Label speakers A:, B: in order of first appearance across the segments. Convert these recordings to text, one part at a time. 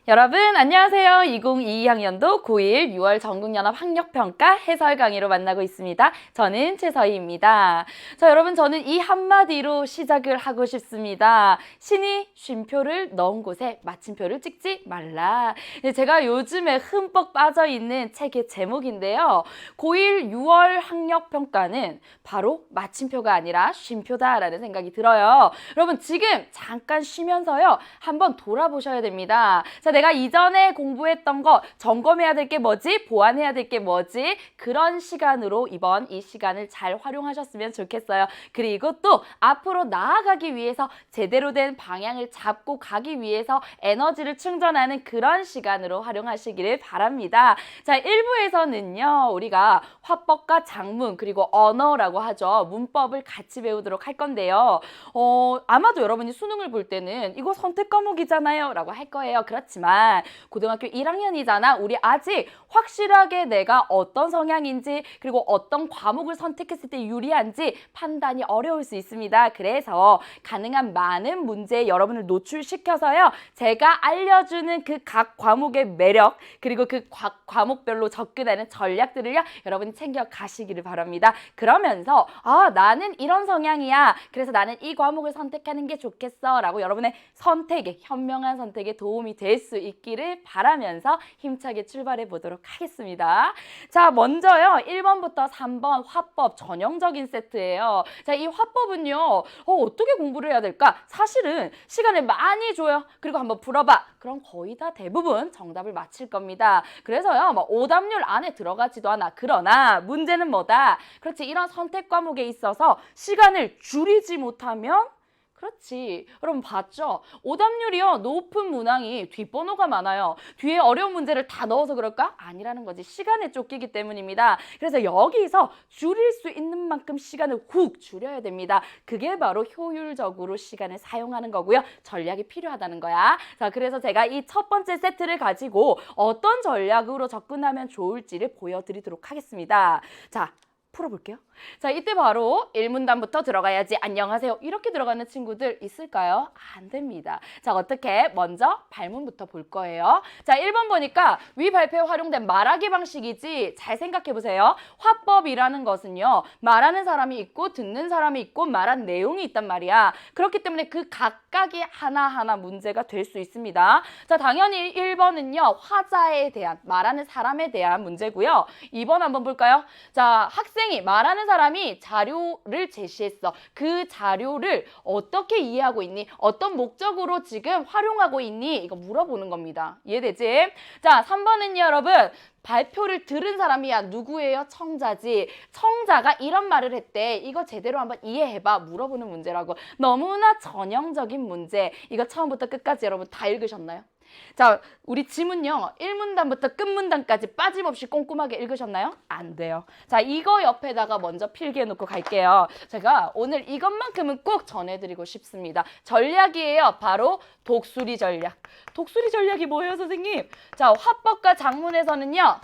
A: 여러분 안녕하세요. 2022학년도 고1 6월 전국연합 학력평가 해설 강의로 만나고 있습니다. 저는 최서희입니다. 자, 여러분 저는 이 한마디로 시작을 하고 싶습니다. 신이 쉼표를 넣은 곳에 마침표를 찍지 말라. 제가 요즘에 흠뻑 빠져있는 책의 제목인데요. 고1 6월 학력평가는 바로 마침표가 아니라 쉼표다라는 생각이 들어요. 여러분 지금 잠깐 쉬면서요. 한번 돌아보셔야 됩니다. 자, 내가 이전에 공부했던 거 점검해야 될 게 뭐지? 보완해야 될 게 뭐지? 그런 시간으로 이번 이 시간을 잘 활용하셨으면 좋겠어요. 그리고 또 앞으로 나아가기 위해서 제대로 된 방향을 잡고 가기 위해서 에너지를 충전하는 그런 시간으로 활용하시기를 바랍니다. 자, 1부에서는요. 우리가 화법과 작문 그리고 언어라고 하죠. 문법을 같이 배우도록 할 건데요. 아마도 여러분이 수능을 볼 때는 이거 선택 과목이잖아요 라고 할 거예요. 그렇지만 고등학교 1학년이잖아. 우리 아직 확실하게 내가 어떤 성향인지 그리고 어떤 과목을 선택했을 때 유리한지 판단이 어려울 수 있습니다. 그래서 가능한 많은 문제에 여러분을 노출시켜서요. 제가 알려주는 그 각 과목의 매력 그리고 그 과목별로 접근하는 전략들을요. 여러분이 챙겨 가시기를 바랍니다. 그러면서 나는 이런 성향이야. 그래서 나는 이 과목을 선택하는 게 좋겠어 라고 여러분의 선택에 현명한 선택에 도움이 될 수 있기를 바라면서 힘차게 출발해 보도록 하겠습니다. 자, 먼저요. 1번부터 3번 화법 전형적인 세트예요. 자, 이 화법은요. 어떻게 공부를 해야 될까? 사실은 시간을 많이 줘요. 그리고 한번 풀어봐. 그럼 거의 다 대부분 정답을 맞힐 겁니다. 그래서요. 오답률 안에 들어가지도 않아. 그러나 문제는 뭐다? 그렇지. 이런 선택 과목에 있어서 시간을 줄이지 못하면 그렇지. 여러분 봤죠? 오답률이요. 높은 문항이 뒷번호가 많아요. 뒤에 어려운 문제를 다 넣어서 그럴까? 아니라는 거지. 시간에 쫓기기 때문입니다. 그래서 여기서 줄일 수 있는 만큼 시간을 훅 줄여야 됩니다. 그게 바로 효율적으로 시간을 사용하는 거고요. 전략이 필요하다는 거야. 자, 그래서 제가 이 첫 번째 세트를 가지고 어떤 전략으로 접근하면 좋을지를 보여드리도록 하겠습니다. 자, 풀어볼게요. 자, 이때 바로 1문단부터 들어가야지. 안녕하세요. 이렇게 들어가는 친구들 있을까요? 안 됩니다. 자, 어떻게? 먼저 발문부터 볼 거예요. 자, 1번 보니까 위 발표에 활용된 말하기 방식이지. 잘 생각해 보세요. 화법이라는 것은요. 말하는 사람이 있고 듣는 사람이 있고 말한 내용이 있단 말이야. 그렇기 때문에 그 각각이 하나하나 문제가 될 수 있습니다. 자, 당연히 1번은요. 화자에 대한, 말하는 사람에 대한 문제고요. 2번 한번 볼까요? 자, 학생이 말하는 사람이 자료를 제시했어. 그 자료를 어떻게 이해하고 있니? 어떤 목적으로 지금 활용하고 있니? 이거 물어보는 겁니다. 이해되지? 자, 3번은요, 여러분. 발표를 들은 사람이야. 누구예요? 청자지. 청자가 이런 말을 했대. 이거 제대로 한번 이해해봐. 물어보는 문제라고. 너무나 전형적인 문제. 이거 처음부터 끝까지 여러분 다 읽으셨나요? 자, 우리 지문요. 1문단부터 끝문단까지 빠짐없이 꼼꼼하게 읽으셨나요? 안 돼요. 자, 이거 옆에다가 먼저 필기해 놓고 갈게요. 제가 오늘 이것만큼은 꼭 전해드리고 싶습니다. 전략이에요. 바로 독수리 전략. 독수리 전략이 뭐예요, 선생님? 자, 화법과 작문에서는요.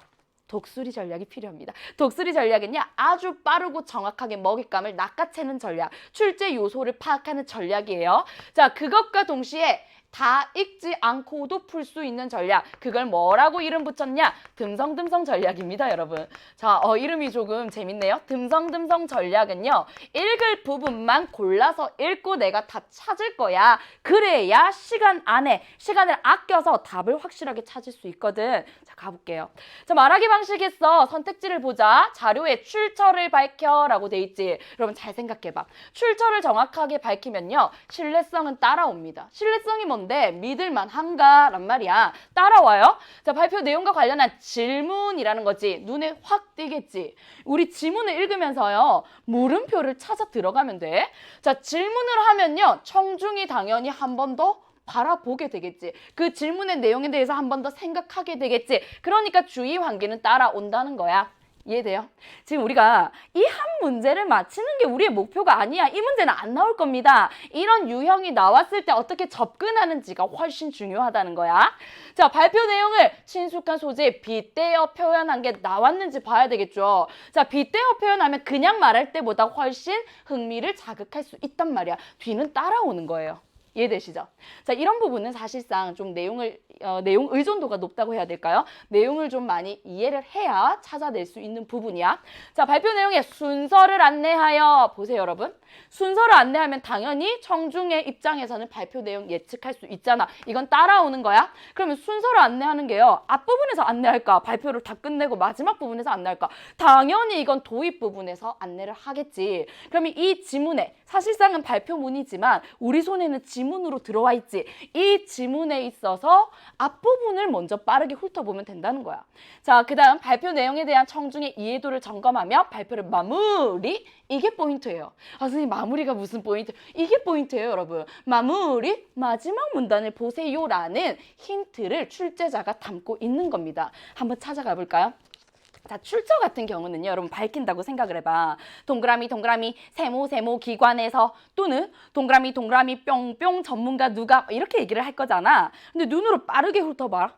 A: 독수리 전략이 필요합니다. 독수리 전략은요. 아주 빠르고 정확하게 먹잇감을 낚아채는 전략. 출제 요소를 파악하는 전략이에요. 자, 그것과 동시에 다 읽지 않고도 풀 수 있는 전략. 그걸 뭐라고 이름 붙였냐? 듬성듬성 전략입니다, 여러분. 자, 이름이 조금 재밌네요. 듬성듬성 전략은요. 읽을 부분만 골라서 읽고 내가 답 찾을 거야. 그래야 시간 안에 시간을 아껴서 답을 확실하게 찾을 수 있거든. 자, 가볼게요. 자, 말하기 방식에서 선택지를 보자. 자료에 출처를 밝혀라고 돼 있지. 여러분 잘 생각해봐. 출처를 정확하게 밝히면요. 신뢰성은 따라옵니다. 신뢰성이 뭔데? 믿을만한가란 말이야. 따라와요. 자, 발표 내용과 관련한 질문이라는 거지. 눈에 확 띄겠지. 우리 지문을 읽으면서요. 물음표를 찾아 들어가면 돼. 자, 질문을 하면요. 청중이 당연히 한 번 더 바라보게 되겠지. 그 질문의 내용에 대해서 한 번 더 생각하게 되겠지. 그러니까 주의 환기는 따라온다는 거야. 이해돼요? 지금 우리가 이 한 문제를 맞히는 게 우리의 목표가 아니야. 이 문제는 안 나올 겁니다. 이런 유형이 나왔을 때 어떻게 접근하는지가 훨씬 중요하다는 거야. 자, 발표 내용을 친숙한 소재에 빗대어 표현한 게 나왔는지 봐야 되겠죠. 자, 빗대어 표현하면 그냥 말할 때보다 훨씬 흥미를 자극할 수 있단 말이야. 뒤는 따라오는 거예요. 이해되시죠? 자, 이런 부분은 사실상 좀 내용 의존도가 높다고 해야 될까요? 내용을 좀 많이 이해를 해야 찾아낼 수 있는 부분이야. 자, 발표 내용의 순서를 안내하여 보세요, 여러분. 순서를 안내하면 당연히 청중의 입장에서는 발표 내용 예측할 수 있잖아. 이건 따라오는 거야. 그러면 순서를 안내하는 게요. 앞부분에서 안내할까? 발표를 다 끝내고 마지막 부분에서 안내할까? 당연히 이건 도입 부분에서 안내를 하겠지. 그러면 이 지문에 사실상은 발표문이지만 우리 손에는 지문으로 들어와 있지. 이 지문에 있어서 앞부분을 먼저 빠르게 훑어보면 된다는 거야. 자, 그 다음 발표 내용에 대한 청중의 이해도를 점검하며 발표를 마무리. 이게 포인트예요. 아, 선생님 마무리가 무슨 포인트? 이게 포인트예요, 여러분. 마무리, 마지막 문단을 보세요라는 힌트를 출제자가 담고 있는 겁니다. 한번 찾아가 볼까요? 자, 출처 같은 경우는요, 여러분 밝힌다고 생각을 해봐. 동그라미 동그라미 세모 기관에서 또는 동그라미 동그라미 뿅뿅 전문가 누가 이렇게 얘기를 할 거잖아. 근데 눈으로 빠르게 훑어봐.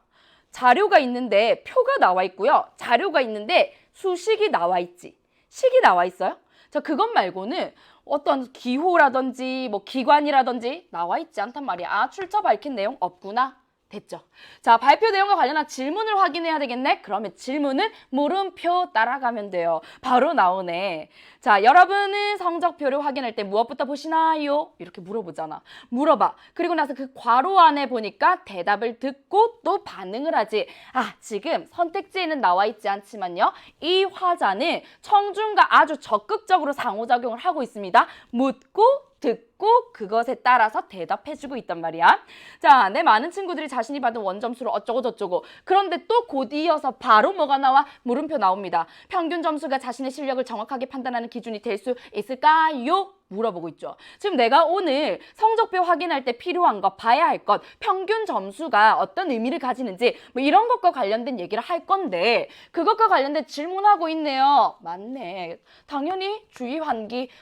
A: 자료가 있는데 표가 나와 있고요. 자료가 있는데 수식이 나와 있지. 식이 나와 있어요? 자, 그것 말고는 어떤 기호라든지 뭐 기관이라든지 나와 있지 않단 말이야. 아, 출처 밝힌 내용 없구나. 됐죠? 자, 발표 내용과 관련한 질문을 확인해야 되겠네? 그러면 질문은 물음표 따라가면 돼요. 바로 나오네. 자, 여러분은 성적표를 확인할 때 무엇부터 보시나요? 이렇게 물어보잖아. 물어봐. 그리고 나서 그 괄호 안에 보니까 대답을 듣고 또 반응을 하지. 아, 지금 선택지에는 나와 있지 않지만요. 이 화자는 청중과 아주 적극적으로 상호작용을 하고 있습니다. 묻고 듣고 그것에 따라서 대답해주고 있단 말이야. 자, 내 많은 친구들이 자신이 받은 원점수를 어쩌고 저쩌고. 그런데 또 곧 이어서 바로 뭐가 나와? 물음표 나옵니다. 평균 점수가 자신의 실력을 정확하게 판단하는 기준이 될 수 있을까요? 물어보고 있죠. 지금 내가 오늘 성적표 확인할 때 필요한 것, 봐야 할 것, 평균 점수가 어떤 의미를 가지는지 뭐 이런 것과 관련된 얘기를 할 건데 그것과 관련된 질문하고 있네요. 맞네. 당연히 주의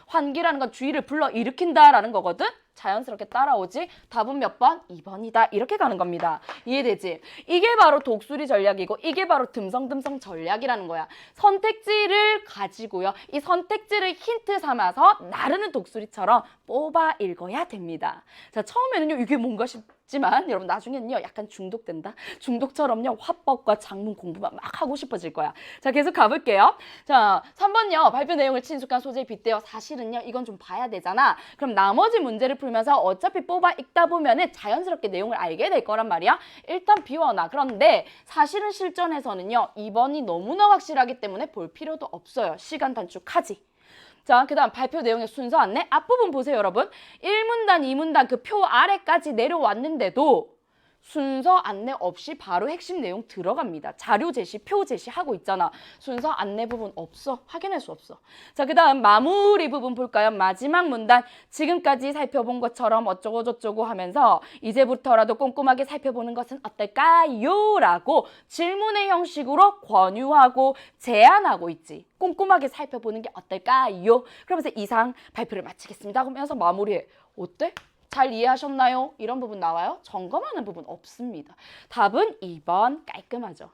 A: 환기라는 건 주의를 불러일으킨다라는 거거든. 자연스럽게 따라오지. 답은 몇 번? 2번이다. 이렇게 가는 겁니다. 이해되지? 이게 바로 독수리 전략이고 이게 바로 듬성듬성 전략이라는 거야. 선택지를 가지고요. 이 선택지를 힌트 삼아서 나르는 독수리처럼 뽑아 읽어야 됩니다. 자, 처음에는요. 이게 뭔가 싶지만 여러분 나중에는요. 약간 중독된다. 중독처럼요. 화법과 작문 공부만 막 하고 싶어질 거야. 자, 계속 가볼게요. 자, 3번요. 발표 내용을 친숙한 소재에 빗대어 사실은요. 이건 좀 봐야 되잖아. 그럼 나머지 문제를 풀면서 어차피 뽑아 읽다 보면은 자연스럽게 내용을 알게 될 거란 말이야. 일단 비워놔. 그런데 사실은 실전에서는요. 2번이 너무나 확실하기 때문에 볼 필요도 없어요. 시간 단축하지. 자, 그 다음 발표 내용의 순서 안내. 앞부분 보세요, 여러분. 1문단, 2문단 그 표 아래까지 내려왔는데도 순서 안내 없이 바로 핵심 내용 들어갑니다. 자료 제시, 표 제시하고 있잖아. 순서 안내 부분 없어. 확인할 수 없어. 자, 그 다음 마무리 부분 볼까요? 마지막 문단. 지금까지 살펴본 것처럼 어쩌고 저쩌고 하면서 이제부터라도 꼼꼼하게 살펴보는 것은 어떨까요? 라고 질문의 형식으로 권유하고 제안하고 있지. 꼼꼼하게 살펴보는 게 어떨까요? 그러면서 이상 발표를 마치겠습니다. 그러면서 마무리해. 어때? 잘 이해하셨나요? 이런 부분 나와요? 점검하는 부분 없습니다. 답은 2번 깔끔하죠.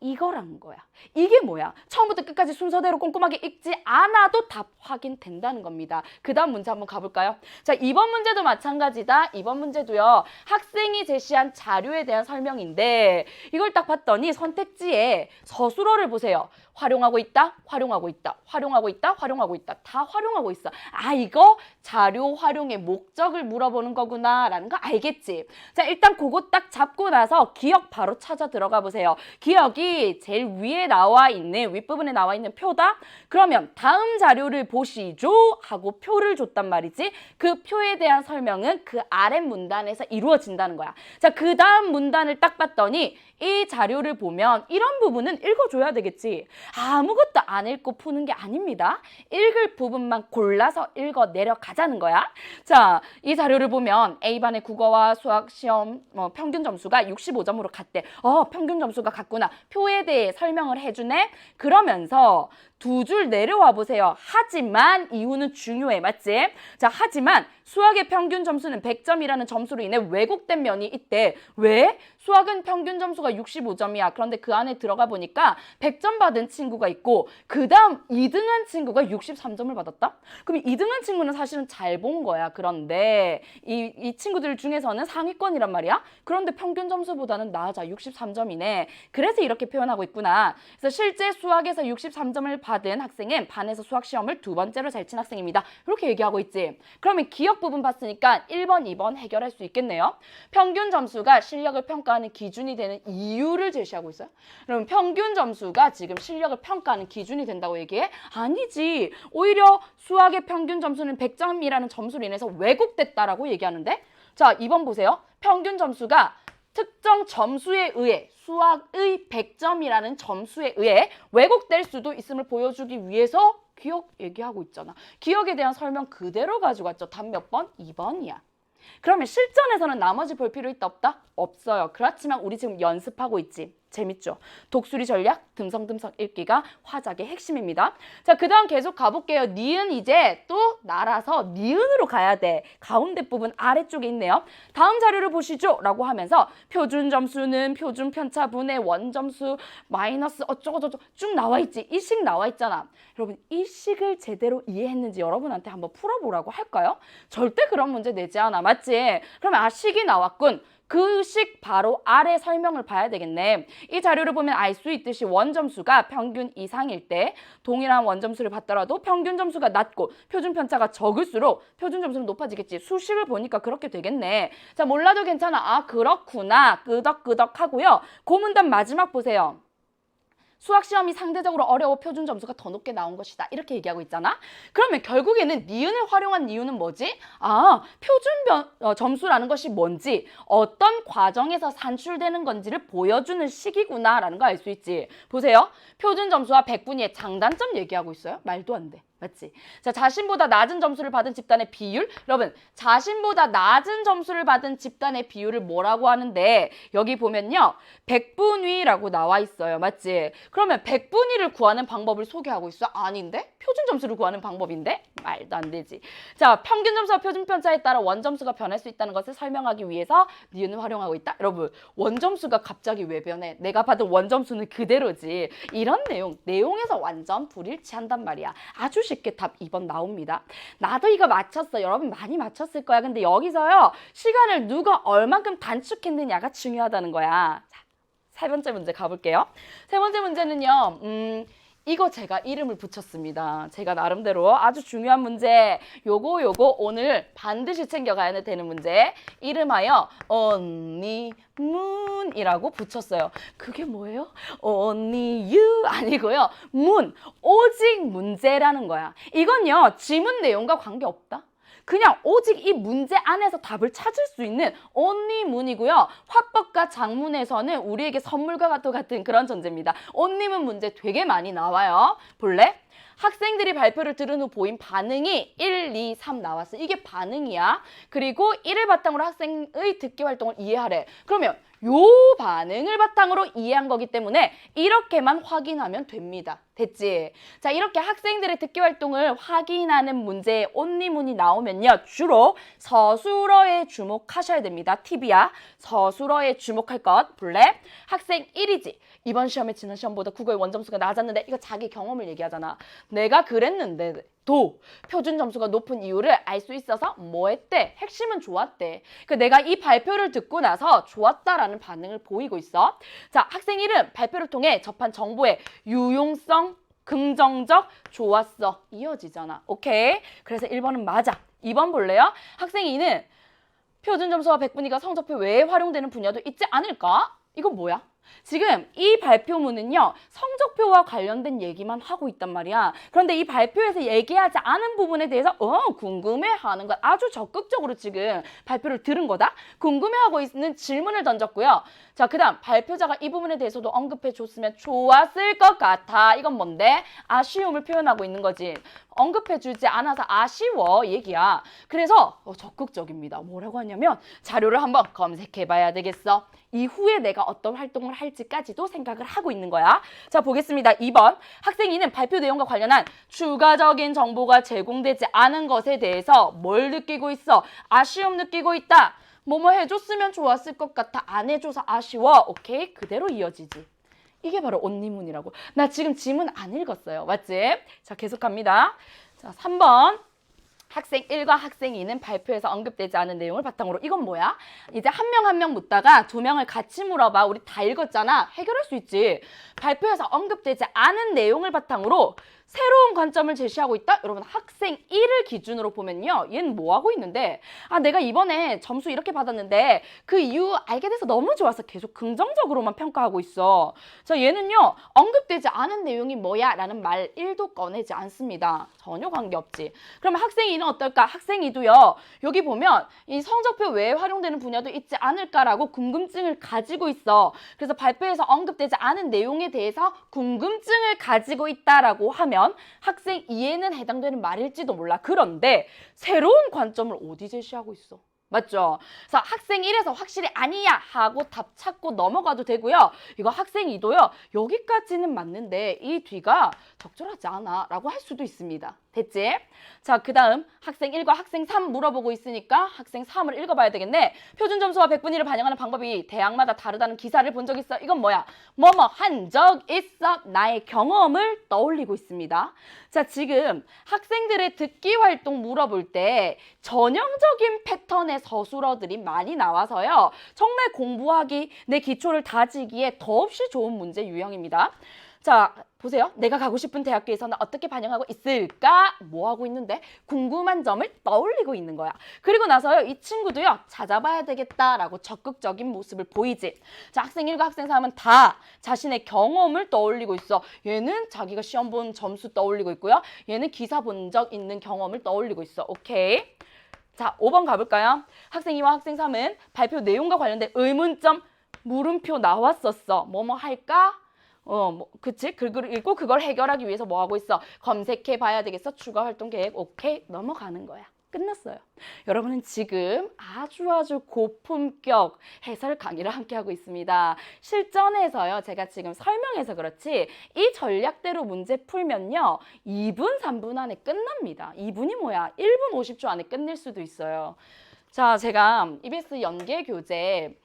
A: 이거라는 거야. 이게 뭐야? 처음부터 끝까지 순서대로 꼼꼼하게 읽지 않아도 답 확인된다는 겁니다. 그 다음 문제 한번 가볼까요? 자, 2번 문제도 마찬가지다. 2번 문제도요. 학생이 제시한 자료에 대한 설명인데 이걸 딱 봤더니 선택지에 서술어를 보세요. 활용하고 있다, 활용하고 있다, 활용하고 있다, 활용하고 있다. 다 활용하고 있어. 아, 이거 자료 활용의 목적을 물어보는 거구나 라는 거 알겠지? 자, 일단 그거 딱 잡고 나서 기억 바로 찾아 들어가 보세요. 기억이 제일 위에 나와 있는, 윗부분에 나와 있는 표다? 그러면 다음 자료를 보시죠 하고 표를 줬단 말이지. 그 표에 대한 설명은 그 아랫 문단에서 이루어진다는 거야. 자, 그 다음 문단을 딱 봤더니 이 자료를 보면 이런 부분은 읽어줘야 되겠지. 아무것도 안 읽고 푸는 게 아닙니다. 읽을 부분만 골라서 읽어 내려가자는 거야. 자, 이 자료를 보면 A반의 국어와 수학 시험 평균 점수가 65점으로 갔대. 평균 점수가 같구나. 표에 대해 설명을 해주네. 그러면서 두 줄 내려와 보세요. 하지만 이유는 중요해. 맞지? 자, 하지만 수학의 평균 점수는 100점이라는 점수로 인해 왜곡된 면이 있대. 왜? 수학은 평균 점수가 65점이야. 그런데 그 안에 들어가 보니까 100점 받은 친구가 있고 그 다음 2등한 친구가 63점을 받았다? 그럼 2등한 친구는 사실은 잘 본 거야. 그런데 이 친구들 중에서는 상위권이란 말이야. 그런데 평균 점수보다는 낮아. 63점이네. 그래서 이렇게 표현하고 있구나. 그래서 실제 수학에서 63점을 받은 학생은 반에서 수학 시험을 2번째로 잘 친 학생입니다. 이렇게 얘기하고 있지. 그러면 기억 부분 봤으니까 1번, 2번 해결할 수 있겠네요. 평균 점수가 실력을 평가하는 기준이 되는 이유를 제시하고 있어요. 그럼 평균 점수가 지금 실력을 평가하는 기준이 된다고 얘기해? 아니지. 오히려 수학의 평균 점수는 100점이라는 점수로 인해서 왜곡됐다라고 얘기하는데, 자, 2번 보세요. 평균 점수가 특정 점수에 의해 수학의 100점이라는 점수에 의해 왜곡될 수도 있음을 보여주기 위해서 기억 얘기하고 있잖아. 기억에 대한 설명 그대로 가지고 왔죠. 답 몇 번? 2번이야. 그러면 실전에서는 나머지 볼 필요 있다 없다? 없어요. 그렇지만 우리 지금 연습하고 있지. 재밌죠? 독수리 전략, 듬성듬성 읽기가 화작의 핵심입니다. 자, 그 다음 계속 가볼게요. 니은 이제 또 날아서 니은으로 가야 돼. 가운데 부분 아래쪽에 있네요. 다음 자료를 보시죠. 라고 하면서 표준 점수는 표준 편차분의 원점수 마이너스 어쩌고저쩌고 쭉 나와 있지. 이 식 나와 있잖아. 여러분 이 식을 제대로 이해했는지 여러분한테 한번 풀어보라고 할까요? 절대 그런 문제 내지 않아. 맞지? 그러면 식이 나왔군. 그 식 바로 아래 설명을 봐야 되겠네. 이 자료를 보면 알 수 있듯이 원점수가 평균 이상일 때 동일한 원점수를 받더라도 평균 점수가 낮고 표준 편차가 적을수록 표준 점수는 높아지겠지. 수식을 보니까 그렇게 되겠네. 자, 몰라도 괜찮아. 아, 그렇구나. 끄덕끄덕 하고요. 고문답 마지막 보세요. 수학시험이 상대적으로 어려워 표준 점수가 더 높게 나온 것이다. 이렇게 얘기하고 있잖아. 그러면 결국에는 니은을 활용한 이유는 뭐지? 아, 표준 점수라는 것이 뭔지, 어떤 과정에서 산출되는 건지를 보여주는 식이구나 라는 거 알 수 있지. 보세요. 표준 점수와 백분위의 장단점 얘기하고 있어요. 말도 안 돼. 맞지? 자, 자신보다 낮은 점수를 받은 집단의 비율. 여러분, 자신보다 낮은 점수를 받은 집단의 비율을 뭐라고 하는데, 여기 보면요. 백분위라고 나와 있어요. 맞지? 그러면 백분위를 구하는 방법을 소개하고 있어? 아닌데? 표준 점수를 구하는 방법인데? 말도 안 되지. 자, 평균 점수와 표준 편차에 따라 원점수가 변할 수 있다는 것을 설명하기 위해서 니은을 활용하고 있다? 여러분, 원점수가 갑자기 왜 변해? 내가 받은 원점수는 그대로지. 이런 내용에서 완전 불일치한단 말이야. 아주 쉽게 답 2번 나옵니다. 나도 이거 맞췄어. 여러분 많이 맞췄을 거야. 근데 여기서요. 시간을 누가 얼만큼 단축했느냐가 중요하다는 거야. 자, 세 번째 문제 가볼게요. 세 번째 문제는요. 이거 제가 이름을 붙였습니다. 제가 나름대로 아주 중요한 문제. 요거 오늘 반드시 챙겨가야 되는 문제. 이름하여 언니 문이라고 붙였어요. 그게 뭐예요? only you 아니고요. 문, 오직 문제라는 거야. 이건요. 지문 내용과 관계없다. 그냥 오직 이 문제 안에서 답을 찾을 수 있는 only 문이고요. 화법과 작문에서는 우리에게 선물과 같은 그런 존재입니다. only 문 문제 되게 많이 나와요. 볼래? 학생들이 발표를 들은 후 보인 반응이 1, 2, 3 나왔어. 이게 반응이야. 그리고 이를 바탕으로 학생의 듣기 활동을 이해하래. 그러면 요 반응을 바탕으로 이해한 거기 때문에 이렇게만 확인하면 됩니다. 됐지? 자, 이렇게 학생들의 듣기 활동을 확인하는 문제에 only문이 나오면요. 주로 서술어에 주목하셔야 됩니다. 팁이야. 서술어에 주목할 것. 볼래? 학생 1이지. 이번 시험에 지난 시험보다 국어의 원점수가 낮았는데 이거 자기 경험을 얘기하잖아. 내가 그랬는데 도 표준 점수가 높은 이유를 알 수 있어서 뭐 했대? 핵심은 좋았대. 그 내가 이 발표를 듣고 나서 좋았다라는 반응을 보이고 있어. 자, 학생 1은 발표를 통해 접한 정보의 유용성, 긍정적, 좋았어. 이어지잖아. 오케이? 그래서 1번은 맞아. 2번 볼래요? 학생 2는 표준 점수와 백분위가 성적표 외에 활용되는 분야도 있지 않을까? 이건 뭐야? 지금 이 발표문은요. 성적표와 관련된 얘기만 하고 있단 말이야. 그런데 이 발표에서 얘기하지 않은 부분에 대해서 궁금해하는 것 아주 적극적으로 지금 발표를 들은 거다. 궁금해하고 있는 질문을 던졌고요. 자, 그 다음 발표자가 이 부분에 대해서도 언급해 줬으면 좋았을 것 같아. 이건 뭔데? 아쉬움을 표현하고 있는 거지. 언급해 주지 않아서 아쉬워 얘기야. 그래서 적극적입니다. 뭐라고 하냐면 자료를 한번 검색해 봐야 되겠어. 이후에 내가 어떤 활동을 할지까지도 생각을 하고 있는 거야. 자, 보겠습니다. 2번. 학생 2는 발표 내용과 관련한 추가적인 정보가 제공되지 않은 것에 대해서 뭘 느끼고 있어? 아쉬움 느끼고 있다. 뭐뭐 해줬으면 좋았을 것 같아. 안 해줘서 아쉬워. 오케이? 그대로 이어지지. 이게 바로 온리문이라고. 나 지금 지문 안 읽었어요. 맞지? 자, 계속합니다. 자, 3번. 학생 1과 학생 2는 발표에서 언급되지 않은 내용을 바탕으로. 이건 뭐야? 이제 한 명 한 명 묻다가 두 명을 같이 물어봐. 우리 다 읽었잖아. 해결할 수 있지. 발표에서 언급되지 않은 내용을 바탕으로 새로운 관점을 제시하고 있다? 여러분, 학생 1을 기준으로 보면요. 얘는 뭐 하고 있는데, 아, 내가 이번에 점수 이렇게 받았는데 그 이유 알게 돼서 너무 좋아서 계속 긍정적으로만 평가하고 있어. 자, 얘는요. 언급되지 않은 내용이 뭐야? 라는 말 1도 꺼내지 않습니다. 전혀 관계없지. 그럼 학생 2는 어떨까? 학생 2도요. 여기 보면 이 성적표 외에 활용되는 분야도 있지 않을까라고 궁금증을 가지고 있어. 그래서 발표에서 언급되지 않은 내용에 대해서 궁금증을 가지고 있다라고 하면 학생 2에는 해당되는 말일지도 몰라. 그런데 새로운 관점을 어디 제시하고 있어? 맞죠? 그래서 학생 1에서 확실히 아니야 하고 답 찾고 넘어가도 되고요. 이거 학생 2도요. 여기까지는 맞는데 이 뒤가 적절하지 않아 라고 할 수도 있습니다. 됐지? 자, 그 다음 학생 1과 학생 3 물어보고 있으니까 학생 3을 읽어봐야 되겠네. 표준 점수와 백분위를 반영하는 방법이 대학마다 다르다는 기사를 본 적 있어. 이건 뭐야? 뭐뭐 한 적 있어. 나의 경험을 떠올리고 있습니다. 자, 지금 학생들의 듣기 활동 물어볼 때 전형적인 패턴의 서술어들이 많이 나와서요. 정말 공부하기, 내 기초를 다지기에 더없이 좋은 문제 유형입니다. 자, 보세요. 내가 가고 싶은 대학교에서는 어떻게 반영하고 있을까? 뭐 하고 있는데? 궁금한 점을 떠올리고 있는 거야. 그리고 나서요. 이 친구도요. 찾아봐야 되겠다라고 적극적인 모습을 보이지. 자, 학생 1과 학생 3은 다 자신의 경험을 떠올리고 있어. 얘는 자기가 시험 본 점수 떠올리고 있고요. 얘는 기사 본 적 있는 경험을 떠올리고 있어. 오케이? 자, 5번 가볼까요? 학생 2와 학생 3은 발표 내용과 관련된 의문점, 물음표 나왔었어. 뭐뭐 할까? 그치? 글을 읽고 그걸 해결하기 위해서 뭐 하고 있어? 검색해 봐야 되겠어? 추가 활동 계획. 오케이? 넘어가는 거야. 끝났어요. 여러분은 지금 아주 고품격 해설 강의를 함께하고 있습니다. 실전에서요. 제가 지금 설명해서 그렇지 이 전략대로 문제 풀면요. 2분, 3분 안에 끝납니다. 2분이 뭐야? 1분 50초 안에 끝낼 수도 있어요. 자, 제가 EBS 연계교재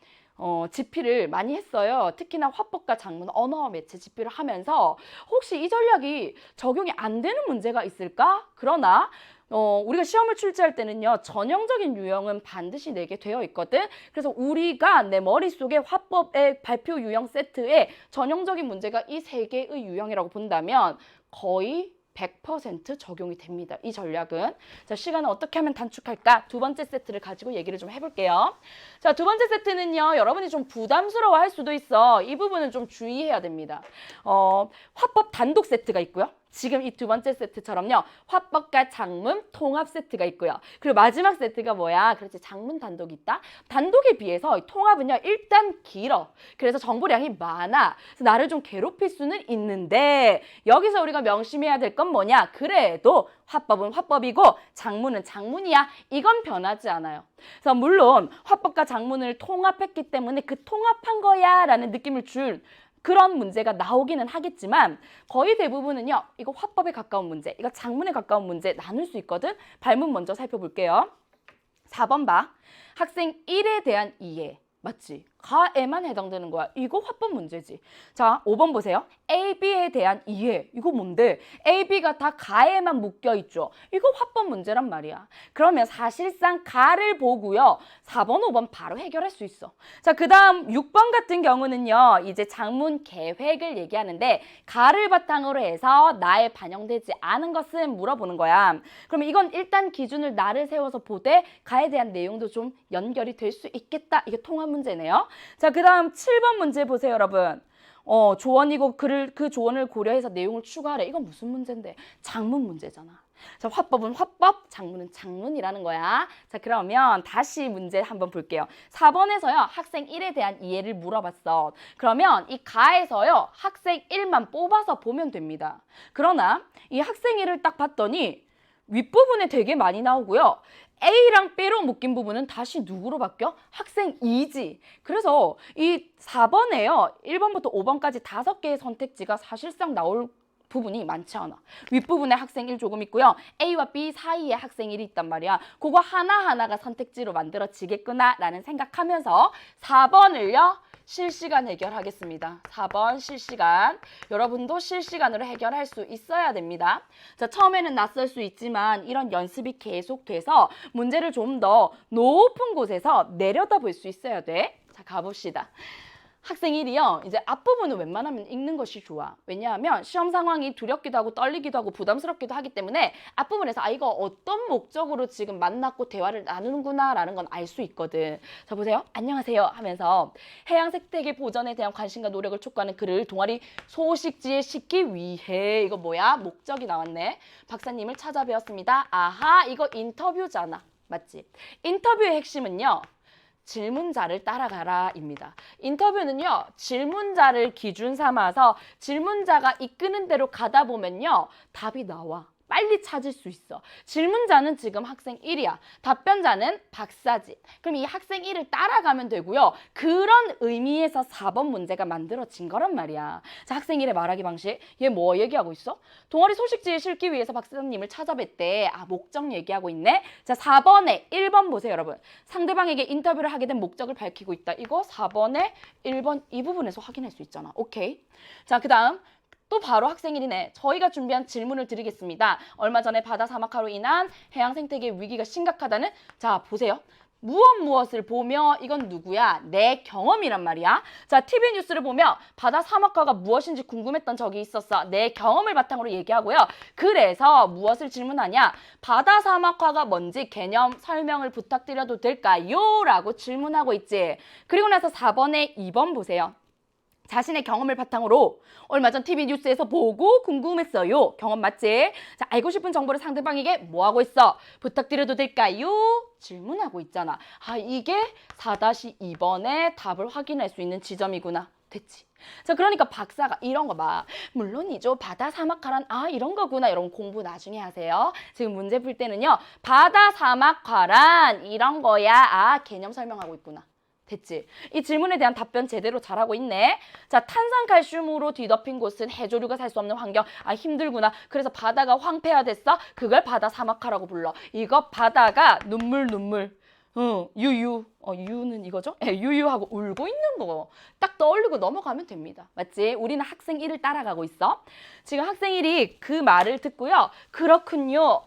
A: 집필을 많이 했어요. 특히나 화법과 작문, 언어와 매체 집필을 하면서 혹시 이 전략이 적용이 안 되는 문제가 있을까? 그러나 우리가 시험을 출제할 때는요. 전형적인 유형은 반드시 내게 되어 있거든. 그래서 우리가 내 머릿속에 화법의 발표 유형 세트에 전형적인 문제가 이 3개의 유형이라고 본다면 거의 100% 적용이 됩니다. 이 전략은. 자, 시간을 어떻게 하면 단축할까? 두 번째 세트를 가지고 얘기를 좀 해볼게요. 자, 두 번째 세트는요. 여러분이 좀 부담스러워 할 수도 있어. 이 부분은 좀 주의해야 됩니다. 화법 단독 세트가 있고요. 지금 이 두 번째 세트처럼요. 화법과 작문 통합 세트가 있고요. 그리고 마지막 세트가 뭐야? 그렇지, 작문 단독이 있다. 단독에 비해서 통합은요. 일단 길어. 그래서 정보량이 많아. 그래서 나를 좀 괴롭힐 수는 있는데 여기서 우리가 명심해야 될 건 뭐냐? 그래도 화법은 화법이고 작문은 작문이야. 이건 변하지 않아요. 그래서 물론 화법과 작문을 통합했기 때문에 그 통합한 거야 라는 느낌을 줄 그런 문제가 나오기는 하겠지만 거의 대부분은요. 이거 화법에 가까운 문제, 이거 작문에 가까운 문제 나눌 수 있거든. 발문 먼저 살펴볼게요. 4번 봐. 학생 1에 대한 이해. 맞지? 가에만 해당되는 거야. 이거 화법 문제지. 자, 5번 보세요. A, B에 대한 이해. 이거 뭔데? A, B가 다 가에만 묶여있죠. 이거 화법 문제란 말이야. 그러면 사실상 가를 보고요. 4번, 5번 바로 해결할 수 있어. 자, 그 다음 6번 같은 경우는요. 이제 작문 계획을 얘기하는데 가를 바탕으로 해서 나에 반영되지 않은 것은 물어보는 거야. 그러면 이건 일단 기준을 나를 세워서 보되 가에 대한 내용도 좀 연결이 될 수 있겠다. 이게 통합 문제네요. 자, 그 다음 7번 문제 보세요, 여러분. 조언이고 그 조언을 고려해서 내용을 추가하래. 이건 무슨 문제인데? 작문 문제잖아. 자, 화법은 화법, 작문은 작문이라는 거야. 자, 그러면 다시 문제 한번 볼게요. 4번에서요. 학생 1에 대한 이해를 물어봤어. 그러면 이 가에서요. 학생 1만 뽑아서 보면 됩니다. 그러나 이 학생 1을 딱 봤더니 윗부분에 되게 많이 나오고요. A랑 B로 묶인 부분은 다시 누구로 바뀌어? 학생 2지. 그래서 이 4번에요. 1번부터 5번까지 5개의 선택지가 사실상 나올 부분이 많지 않아. 윗부분에 학생 1 조금 있고요. A와 B 사이에 학생 1이 있단 말이야. 그거 하나하나가 선택지로 만들어지겠구나 라는 생각하면서 4번을요. 실시간 해결하겠습니다. 4번 실시간. 여러분도 실시간으로 해결할 수 있어야 됩니다. 자, 처음에는 낯설 수 있지만 이런 연습이 계속돼서 문제를 좀 더 높은 곳에서 내려다볼 수 있어야 돼. 자, 가봅시다. 학생 1이요. 이제 앞부분은 웬만하면 읽는 것이 좋아. 왜냐하면 시험 상황이 두렵기도 하고 떨리기도 하고 부담스럽기도 하기 때문에 앞부분에서 이거 어떤 목적으로 지금 만났고 대화를 나누는구나 라는 건 알 수 있거든. 자, 보세요. 안녕하세요 하면서 해양 생태계 보전에 대한 관심과 노력을 촉구하는 글을 동아리 소식지에 싣기 위해 이거 뭐야? 목적이 나왔네. 박사님을 찾아뵈었습니다. 아하, 이거 인터뷰잖아. 맞지? 인터뷰의 핵심은요. 질문자를 따라가라입니다. 인터뷰는요. 질문자를 기준 삼아서 질문자가 이끄는 대로 가다 보면요. 답이 나와. 빨리 찾을 수 있어. 질문자는 지금 학생 1이야. 답변자는 박사지. 그럼 이 학생 1을 따라가면 되고요. 그런 의미에서 4번 문제가 만들어진 거란 말이야. 자, 학생 1의 말하기 방식. 얘 뭐 얘기하고 있어? 동아리 소식지에 실기 위해서 박사님을 찾아뵀대. 아, 목적 얘기하고 있네. 자, 4번에 1번 보세요, 여러분. 상대방에게 인터뷰를 하게 된 목적을 밝히고 있다. 이거 4번에 1번 이 부분에서 확인할 수 있잖아. 오케이. 자, 그 다음. 또 바로 학생 1이네. 저희가 준비한 질문을 드리겠습니다. 얼마 전에 바다 사막화로 인한 해양 생태계 위기가 심각하다는 자, 보세요. 무엇을 보며 이건 누구야? 내 경험이란 말이야. 자, TV 뉴스를 보며 바다 사막화가 무엇인지 궁금했던 적이 있었어. 내 경험을 바탕으로 얘기하고요. 그래서 무엇을 질문하냐? 바다 사막화가 뭔지 개념 설명을 부탁드려도 될까요? 라고 질문하고 있지. 그리고 나서 4번에 2번 보세요. 자신의 경험을 바탕으로 얼마 전 TV 뉴스에서 보고 궁금했어요. 경험 맞지? 자, 알고 싶은 정보를 상대방에게 뭐 하고 있어? 부탁드려도 될까요? 질문하고 있잖아. 아, 이게 4-2번의 답을 확인할 수 있는 지점이구나. 됐지? 자, 그러니까 박사가 이런 거 봐. 물론이죠. 바다 사막화란 이런 거구나. 이런 공부 나중에 하세요. 지금 문제 풀 때는요. 바다 사막화란 이런 거야. 개념 설명하고 있구나. 됐지? 이 질문에 대한 답변 제대로 잘하고 있네. 자, 탄산칼슘으로 뒤덮인 곳은 해조류가 살 수 없는 환경. 힘들구나. 그래서 바다가 황폐화됐어? 그걸 바다 사막화라고 불러. 이거 바다가 눈물. 유유. 유는 이거죠? 유유하고 울고 있는 거. 딱 떠올리고 넘어가면 됩니다. 맞지? 우리는 학생 1을 따라가고 있어. 지금 학생 1이 그 말을 듣고요. 그렇군요.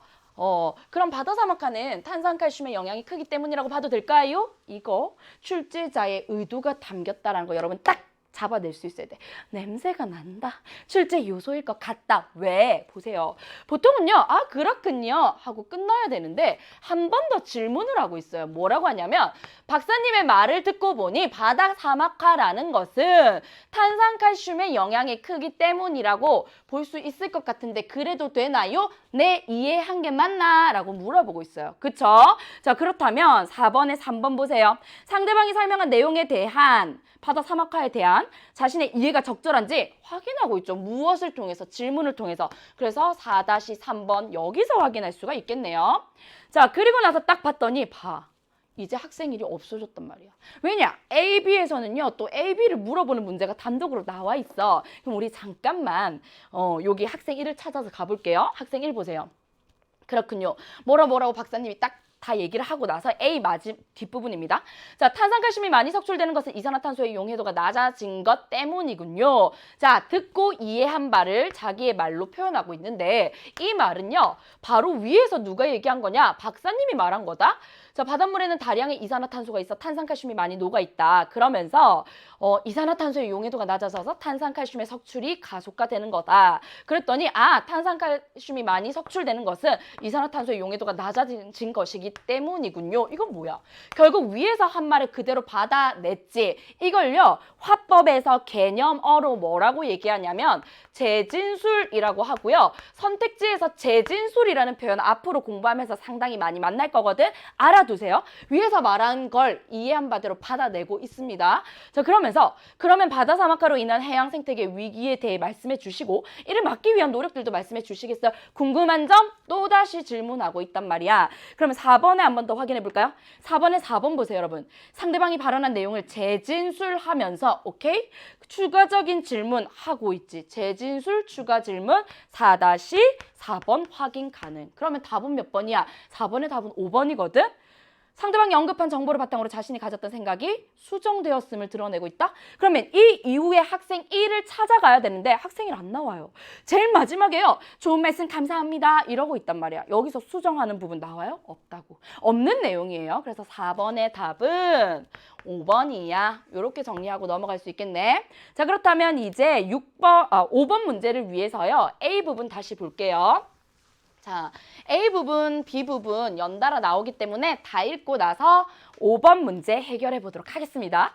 A: 그럼 바다 사막화는 탄산칼슘의 영향이 크기 때문이라고 봐도 될까요? 이거 출제자의 의도가 담겼다라는 거 여러분 딱 잡아낼 수 있어야 돼. 냄새가 난다. 출제 요소일 것 같다. 왜? 보세요. 보통은요. 그렇군요. 하고 끝나야 되는데 한 번 더 질문을 하고 있어요. 뭐라고 하냐면 박사님의 말을 듣고 보니 바다 사막화라는 것은 탄산칼슘의 영향이 크기 때문이라고 볼 수 있을 것 같은데 그래도 되나요? 네, 이해한 게 맞나? 라고 물어보고 있어요. 그쵸? 자, 그렇다면 4번에 3번 보세요. 상대방이 설명한 내용에 대한 바다 사막화에 대한 자신의 이해가 적절한지 확인하고 있죠. 무엇을 통해서? 질문을 통해서. 그래서 4-3번 여기서 확인할 수가 있겠네요. 자, 그리고 나서 딱 봤더니 이제 학생 일이 없어졌단 말이야. 왜냐? A, B에서는요. 또 A, B를 물어보는 문제가 단독으로 나와 있어. 그럼 우리 잠깐만 여기 학생 1을 찾아서 가볼게요. 학생 1 보세요. 그렇군요. 뭐라고 박사님이 딱 다 얘기를 하고 나서 A 뒷부분입니다. 자, 탄산칼슘이 많이 석출되는 것은 이산화탄소의 용해도가 낮아진 것 때문이군요. 자, 듣고 이해한 바를 자기의 말로 표현하고 있는데 이 말은요. 바로 위에서 누가 얘기한 거냐? 박사님이 말한 거다. 자, 바닷물에는 다량의 이산화탄소가 있어 탄산칼슘이 많이 녹아있다. 그러면서 이산화탄소의 용해도가 낮아져서 탄산칼슘의 석출이 가속화되는 거다. 그랬더니 탄산칼슘이 많이 석출되는 것은 이산화탄소의 용해도가 낮아진 것이기 때문이군요. 이건 뭐야? 결국 위에서 한 말을 그대로 받아냈지. 이걸요. 화법에서 개념어로 뭐라고 얘기하냐면 재진술이라고 하고요. 선택지에서 재진술이라는 표현 앞으로 공부하면서 상당히 많이 만날 거거든. 알아두세요. 위에서 말한 걸 이해한 바대로 받아내고 있습니다. 자, 그러면 바다 사막화로 인한 해양 생태계 위기에 대해 말씀해 주시고 이를 막기 위한 노력들도 말씀해 주시겠어요? 궁금한 점 또다시 질문하고 있단 말이야. 그러면 4번에 한 번 더 확인해 볼까요? 4번에 4번 보세요, 여러분. 상대방이 발언한 내용을 재진술하면서 오케이? 추가적인 질문 하고 있지. 재진술 추가 질문 4-4번 확인 가능. 그러면 답은 몇 번이야? 4번의 답은 5번이거든? 상대방이 언급한 정보를 바탕으로 자신이 가졌던 생각이 수정되었음을 드러내고 있다? 그러면 이 이후에 학생 1을 찾아가야 되는데 학생 1 안 나와요. 제일 마지막에요. 좋은 말씀 감사합니다. 이러고 있단 말이야. 여기서 수정하는 부분 나와요? 없다고. 없는 내용이에요. 그래서 4번의 답은 5번이야. 이렇게 정리하고 넘어갈 수 있겠네. 자, 그렇다면 이제 5번 문제를 위해서요. A 부분 다시 볼게요. 자, A 부분, B 부분 연달아 나오기 때문에 다 읽고 나서 5번 문제 해결해 보도록 하겠습니다.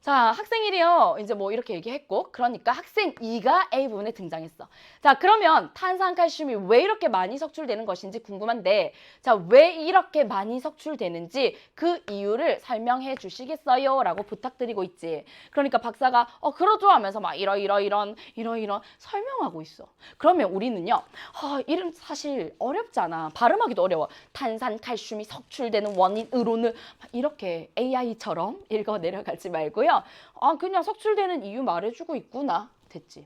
A: 자, 학생 1이요. 이제 뭐 이렇게 얘기했고, 그러니까 학생 2가 A 부분에 등장했어. 자, 그러면 탄산칼슘이 왜 이렇게 많이 석출되는 것인지 궁금한데, 자, 왜 이렇게 많이 석출되는지 그 이유를 설명해 주시겠어요? 라고 부탁드리고 있지. 그러니까 박사가 그러죠 하면서 막 이런 설명하고 있어. 그러면 우리는요, 이름 사실 어렵잖아. 발음하기도 어려워. 탄산칼슘이 석출되는 원인으로는 이렇게 AI처럼 읽어 내려가지 말고요. 그냥 석출되는 이유 말해주고 있구나. 됐지.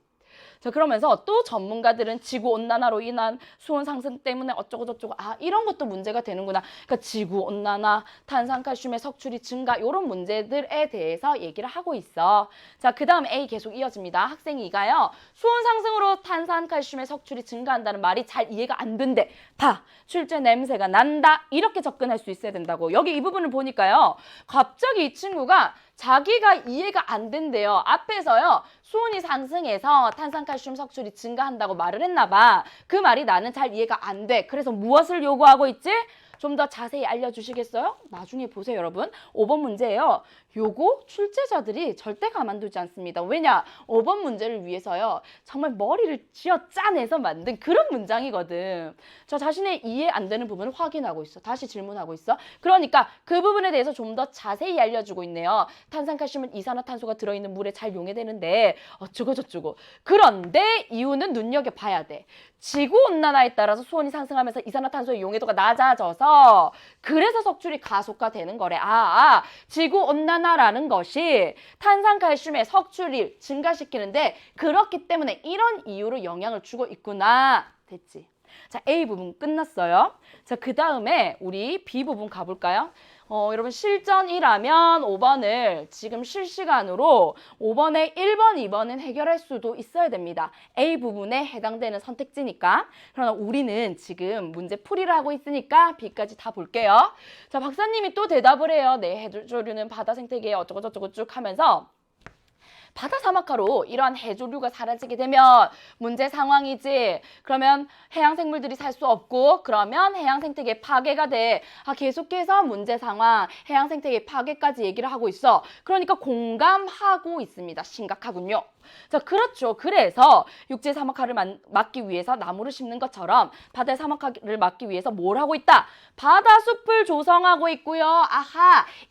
A: 자, 그러면서 또 전문가들은 지구온난화로 인한 수온 상승 때문에 어쩌고저쩌고 이런 것도 문제가 되는구나. 그러니까 지구온난화, 탄산칼슘의 석출이 증가 이런 문제들에 대해서 얘기를 하고 있어. 자, 그 다음 A 계속 이어집니다. 학생 2가요. 수온 상승으로 탄산칼슘의 석출이 증가한다는 말이 잘 이해가 안 된대. 봐, 출제 냄새가 난다. 이렇게 접근할 수 있어야 된다고. 여기 이 부분을 보니까요. 갑자기 이 친구가 자기가 이해가 안 된대요. 앞에서요. 수온이 상승해서 탄산칼슘 석출이 증가한다고 말을 했나 봐. 그 말이 나는 잘 이해가 안 돼. 그래서 무엇을 요구하고 있지? 좀 더 자세히 알려주시겠어요? 나중에 보세요, 여러분. 5번 문제예요. 요거 출제자들이 절대 가만두지 않습니다. 왜냐? 5번 문제를 위해서요. 정말 머리를 쥐어 짜내서 만든 그런 문장이거든. 저 자신의 이해 안 되는 부분을 확인하고 있어. 다시 질문하고 있어. 그러니까 그 부분에 대해서 좀 더 자세히 알려주고 있네요. 탄산칼슘은 이산화탄소가 들어있는 물에 잘 용해되는데 어쩌고저쩌고. 그런데 이유는 눈여겨봐야 돼. 지구온난화에 따라서 수온이 상승하면서 이산화탄소의 용해도가 낮아져서 그래서 석출이 가속화되는 거래. 지구온난화라는 것이 탄산칼슘의 석출을 증가시키는데 그렇기 때문에 이런 이유로 영향을 주고 있구나. 됐지? 자, A 부분 끝났어요. 자, 그 다음에 우리 B 부분 가볼까요? 여러분 실전이라면 5번을 지금 실시간으로 5번에 1번, 2번은 해결할 수도 있어야 됩니다. A 부분에 해당되는 선택지니까. 그러나 우리는 지금 문제 풀이를 하고 있으니까 B까지 다 볼게요. 자, 박사님이 또 대답을 해요. 네, 해조류는 바다 생태계에 어쩌고저쩌고 쭉 하면서 바다 사막화로 이러한 해조류가 사라지게 되면 문제 상황이지. 그러면 해양 생물들이 살 수 없고 그러면 해양 생태계 파괴가 돼. 계속해서 문제 상황, 해양 생태계 파괴까지 얘기를 하고 있어. 그러니까 공감하고 있습니다. 심각하군요. 자, 그렇죠. 그래서 육지 사막화를 막기 위해서 나무를 심는 것처럼 바다의 사막화를 막기 위해서 뭘 하고 있다? 바다 숲을 조성하고 있고요.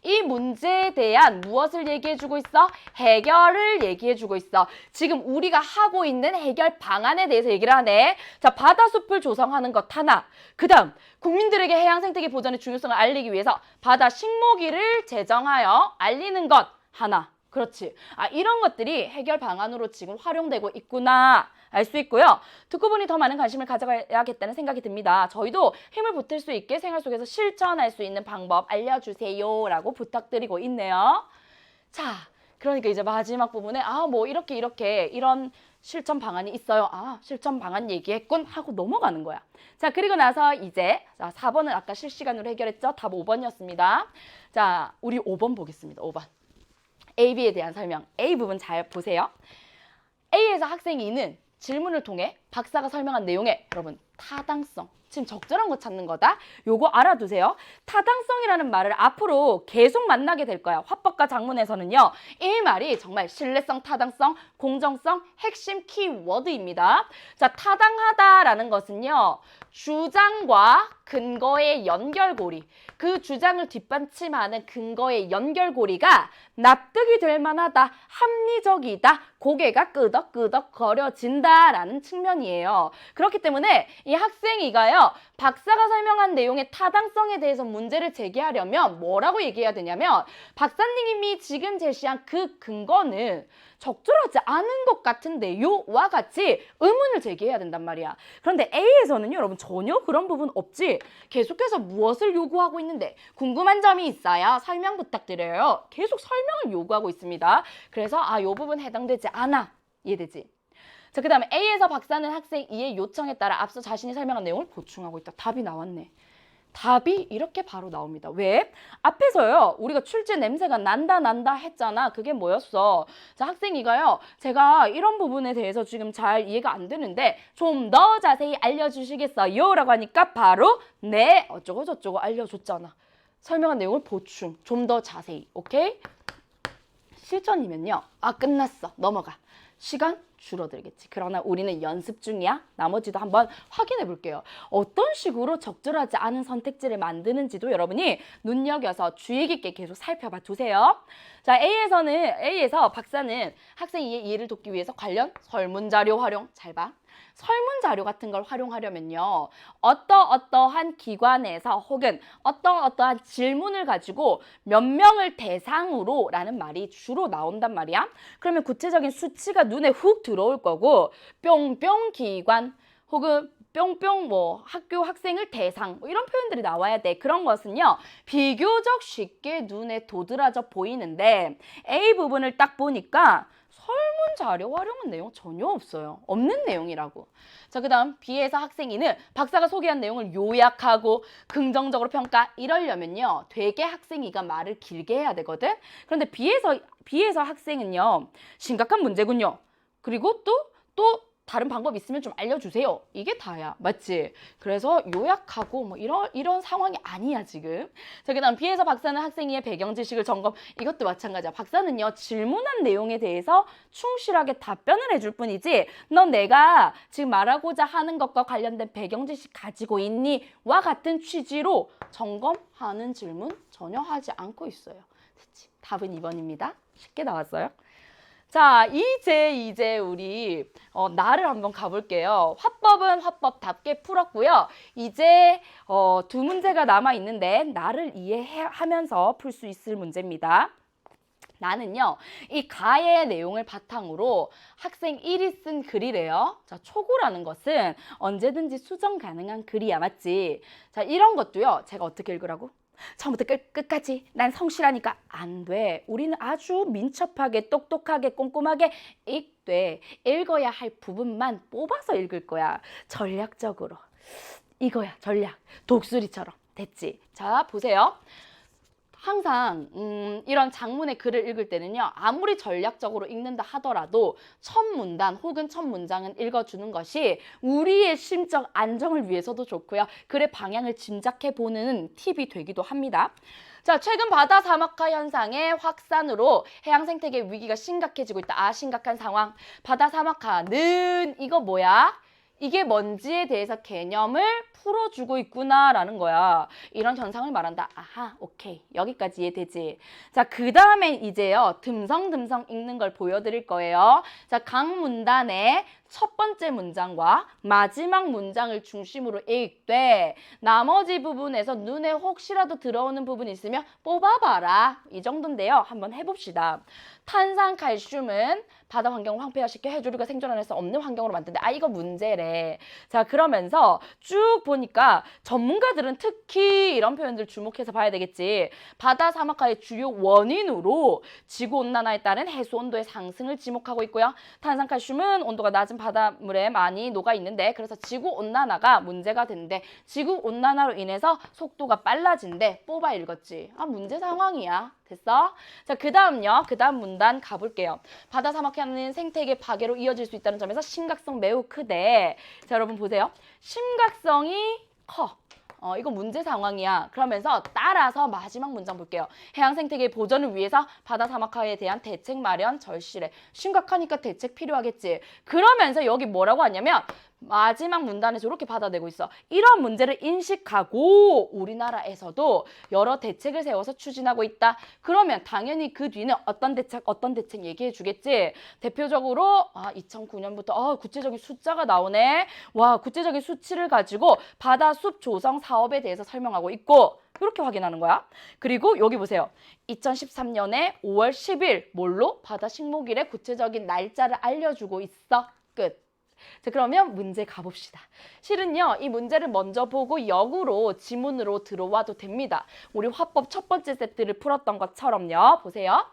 A: 이 문제에 대한 무엇을 얘기해주고 있어? 해결을 얘기해주고 있어. 지금 우리가 하고 있는 해결 방안에 대해서 얘기를 하네. 자, 바다 숲을 조성하는 것 하나. 그 다음, 국민들에게 해양 생태계 보존의 중요성을 알리기 위해서 바다 식목일을 제정하여 알리는 것 하나. 그렇지. 이런 것들이 해결 방안으로 지금 활용되고 있구나 알 수 있고요. 듣고 보니 더 많은 관심을 가져가야겠다는 생각이 듭니다. 저희도 힘을 보탤 수 있게 생활 속에서 실천할 수 있는 방법 알려주세요 라고 부탁드리고 있네요. 자, 그러니까 이제 마지막 부분에 뭐 이렇게 이런 실천 방안이 있어요. 실천 방안 얘기했군 하고 넘어가는 거야. 자, 그리고 나서 이제 4번은 아까 실시간으로 해결했죠. 답 5번이었습니다. 자, 우리 5번 보겠습니다. 5번. A, B에 대한 설명. A 부분 잘 보세요. A에서 학생 2는 질문을 통해 박사가 설명한 내용에 여러분 타당성, 지금 적절한 거 찾는 거다. 요거 알아두세요. 타당성이라는 말을 앞으로 계속 만나게 될 거야. 화법과 작문에서는요. 이 말이 정말 신뢰성, 타당성, 공정성 핵심 키워드입니다. 자, 타당하다라는 것은요. 주장과 근거의 연결고리, 그 주장을 뒷받침하는 근거의 연결고리가 납득이 될 만하다, 합리적이다, 고개가 끄덕끄덕 거려진다라는 측면이 객관이에요. 그렇기 때문에 이 학생이가요, 박사가 설명한 내용의 타당성에 대해서 문제를 제기하려면 뭐라고 얘기해야 되냐면 박사님이 지금 제시한 그 근거는 적절하지 않은 것 같은데요와 같이 의문을 제기해야 된단 말이야. 그런데 A에서는요, 여러분 전혀 그런 부분 없지. 계속해서 무엇을 요구하고 있는데 궁금한 점이 있어야 설명 부탁드려요. 계속 설명을 요구하고 있습니다. 그래서 이 부분 해당되지 않아. 이해되지? 자, 그 다음에 A에서 박사는 학생 E의 요청에 따라 앞서 자신이 설명한 내용을 보충하고 있다. 답이 나왔네. 답이 이렇게 바로 나옵니다. 왜? 앞에서요, 우리가 출제 냄새가 난다 했잖아. 그게 뭐였어? 자, 학생이가요, 제가 이런 부분에 대해서 지금 잘 이해가 안 되는데 좀 더 자세히 알려주시겠어요? 라고 하니까 바로 네, 어쩌고 저쩌고 알려줬잖아. 설명한 내용을 보충, 좀 더 자세히. 오케이? 실전이면요, 끝났어. 넘어가. 시간 줄어들겠지. 그러나 우리는 연습 중이야. 나머지도 한번 확인해 볼게요. 어떤 식으로 적절하지 않은 선택지를 만드는지도 여러분이 눈여겨서 주의 깊게 계속 살펴봐 두세요. 자, A에서 박사는 학생의 이해를 돕기 위해서 관련 설문자료 활용. 잘 봐. 설문자료 같은 걸 활용하려면요, 어떠한 기관에서 혹은 어떠한 질문을 가지고 몇 명을 대상으로 라는 말이 주로 나온단 말이야. 그러면 구체적인 수치가 눈에 훅 들어올 거고, 뿅뿅 기관 혹은 뿅뿅 학교 학생을 대상 이런 표현들이 나와야 돼. 그런 것은요, 비교적 쉽게 눈에 도드라져 보이는데 A 부분을 딱 보니까 설문자료 활용한 내용 전혀 없어요. 없는 내용이라고. 자, 그 다음 B에서 학생이는 박사가 소개한 내용을 요약하고 긍정적으로 평가. 이러려면요, 되게 학생이가 말을 길게 해야 되거든. 그런데 B에서 학생은요, 심각한 문제군요. 그리고 또 다른 방법 있으면 좀 알려주세요. 이게 다야. 맞지? 그래서 요약하고 이런 상황이 아니야, 지금. 자, 그 다음 B에서 박사는 학생의 배경 지식을 점검. 이것도 마찬가지야. 박사는요, 질문한 내용에 대해서 충실하게 답변을 해줄 뿐이지, 넌 내가 지금 말하고자 하는 것과 관련된 배경 지식 가지고 있니? 와 같은 취지로 점검하는 질문 전혀 하지 않고 있어요. 됐지? 답은 2번입니다. 쉽게 나왔어요. 자, 이제 우리 나를 한번 가볼게요. 화법은 화법답게 풀었고요. 이제 두 문제가 남아 있는데 나를 이해하면서 풀 수 있을 문제입니다. 나는요, 이 가의 내용을 바탕으로 학생 1이 쓴 글이래요. 자, 초고라는 것은 언제든지 수정 가능한 글이야, 맞지? 자, 이런 것도요, 제가 어떻게 읽으라고? 처음부터 끝까지 난 성실하니까 안 돼. 우리는 아주 민첩하게 똑똑하게 꼼꼼하게 읽어야 할 부분만 뽑아서 읽을 거야. 전략적으로. 이거야, 전략. 독수리처럼. 됐지? 자, 보세요. 항상 이런 장문의 글을 읽을 때는요, 아무리 전략적으로 읽는다 하더라도 첫 문단 혹은 첫 문장은 읽어주는 것이 우리의 심적 안정을 위해서도 좋고요, 글의 방향을 짐작해보는 팁이 되기도 합니다. 자, 최근 바다 사막화 현상의 확산으로 해양 생태계 위기가 심각해지고 있다. 심각한 상황. 바다 사막화는 이거 뭐야? 이게 뭔지에 대해서 개념을 풀어주고 있구나라는 거야. 이런 현상을 말한다. 아하, 오케이. 여기까지 이해되지? 자, 그 다음에 이제요, 듬성듬성 읽는 걸 보여드릴 거예요. 자, 각 문단의 첫 번째 문장과 마지막 문장을 중심으로 읽되 나머지 부분에서 눈에 혹시라도 들어오는 부분이 있으면 뽑아봐라. 이 정도인데요. 한번 해봅시다. 탄산칼슘은 바다 환경을 황폐화시켜 해조류가 생존할 수 없는 환경으로 만드는데 이거 문제래. 자, 그러면서 쭉 보니까 전문가들은 특히 이런 표현들 주목해서 봐야 되겠지. 바다 사막화의 주요 원인으로 지구온난화에 따른 해수온도의 상승을 지목하고 있고요. 탄산칼슘은 온도가 낮은 바닷물에 많이 녹아 있는데 그래서 지구온난화가 문제가 되는데 지구온난화로 인해서 속도가 빨라진대. 뽑아 읽었지. 문제 상황이야. 됐어? 자, 그 다음요. 그 다음 문단 가볼게요. 바다 사막화는 생태계 파괴로 이어질 수 있다는 점에서 심각성 매우 크대. 자, 여러분 보세요. 심각성이 커. 이거 문제 상황이야. 그러면서 따라서 마지막 문장 볼게요. 해양 생태계 보전을 위해서 바다 사막화에 대한 대책 마련 절실해. 심각하니까 대책 필요하겠지. 그러면서 여기 뭐라고 하냐면 마지막 문단에서 이렇게 받아내고 있어. 이런 문제를 인식하고 우리나라에서도 여러 대책을 세워서 추진하고 있다. 그러면 당연히 그 뒤는 어떤 대책 얘기해 주겠지. 대표적으로 2009년부터 구체적인 숫자가 나오네. 와, 구체적인 수치를 가지고 바다숲 조성 사업에 대해서 설명하고 있고 이렇게 확인하는 거야. 그리고 여기 보세요. 2013년에 5월 10일 뭘로? 바다식목일의 구체적인 날짜를 알려주고 있어. 끝. 자, 그러면 문제 가봅시다. 실은요, 이 문제를 먼저 보고 역으로 지문으로 들어와도 됩니다. 우리 화법 첫 번째 세트를 풀었던 것처럼요. 보세요.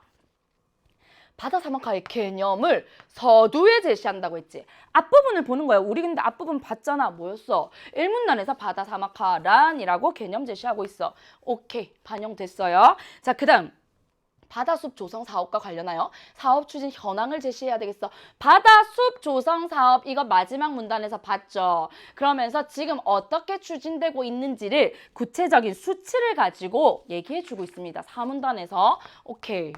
A: 바다 사막화의 개념을 서두에 제시한다고 했지. 앞부분을 보는 거야. 우리 근데 앞부분 봤잖아. 뭐였어? 일문단에서 바다 사막화란이라고 개념 제시하고 있어. 오케이, 반영됐어요. 자, 그 다음. 바다숲 조성 사업과 관련하여 사업 추진 현황을 제시해야 되겠어. 바다숲 조성 사업 이거 마지막 문단에서 봤죠. 그러면서 지금 어떻게 추진되고 있는지를 구체적인 수치를 가지고 얘기해주고 있습니다. 4문단에서. 오케이.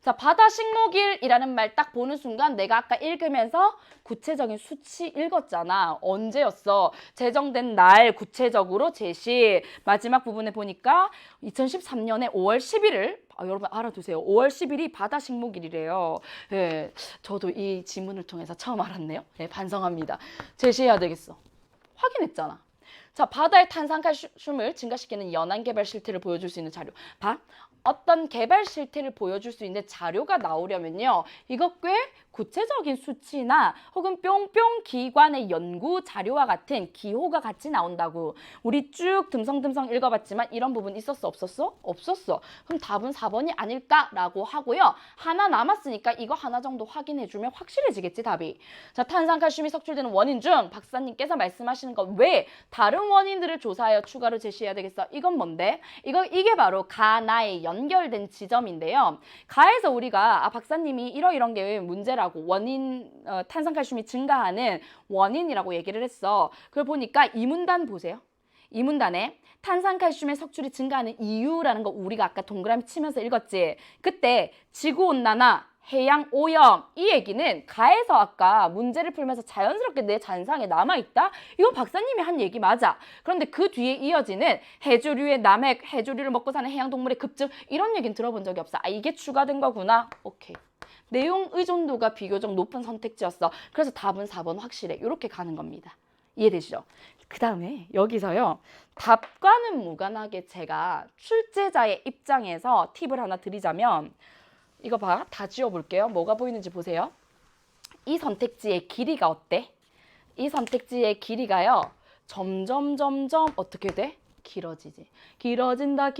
A: 자, 바다식목일이라는 말 딱 보는 순간 내가 아까 읽으면서 구체적인 수치 읽었잖아. 언제였어? 제정된 날 구체적으로 제시. 마지막 부분에 보니까 2013년에 5월 11일 여러분 알아두세요. 5월 10일이 바다식목일이래요. 네, 저도 이 지문을 통해서 처음 알았네요. 네, 반성합니다. 제시해야 되겠어. 확인했잖아. 자, 바다의 탄산칼슘을 증가시키는 연안 개발 실태를 보여줄 수 있는 자료. 어떤 개발 실태를 보여줄 수 있는 자료가 나오려면요. 이거 꽤 구체적인 수치나 혹은 뿅뿅 기관의 연구 자료와 같은 기호가 같이 나온다고. 우리 쭉 듬성듬성 읽어봤지만 이런 부분 있었어? 없었어? 없었어. 그럼 답은 4번이 아닐까라고 하고요. 하나 남았으니까 이거 하나 정도 확인해주면 확실해지겠지, 답이. 자, 탄산칼슘이 석출되는 원인 중 박사님께서 말씀하시는 건 왜 다른 원인들을 조사하여 추가로 제시해야 되겠어? 이건 뭔데? 이게 바로 가나의 연결된 지점인데요. 가에서 우리가 박사님이 이런 게 문제라고 원인 탄산칼슘이 증가하는 원인이라고 얘기를 했어. 그걸 보니까 이 문단 보세요. 이 문단에 탄산칼슘의 석출이 증가하는 이유라는 거 우리가 아까 동그라미 치면서 읽었지. 그때 지구온난화 해양 오염 이 얘기는 가에서 아까 문제를 풀면서 자연스럽게 내 잔상에 남아있다? 이건 박사님이 한 얘기 맞아. 그런데 그 뒤에 이어지는 해조류의 남획, 해조류를 먹고 사는 해양동물의 급증 이런 얘기는 들어본 적이 없어. 이게 추가된 거구나. 오케이. 내용 의존도가 비교적 높은 선택지였어. 그래서 답은 4번 확실해. 이렇게 가는 겁니다. 이해되시죠? 그 다음에 여기서요. 답과는 무관하게 제가 출제자의 입장에서 팁을 하나 드리자면 이거 봐. 다 지워볼게요. 뭐가 보이는지 보세요. 이 선택지의 길이가 어때? 이 선택지의 길이가요. 점점 어떻게 돼? 길어지지. 길어진다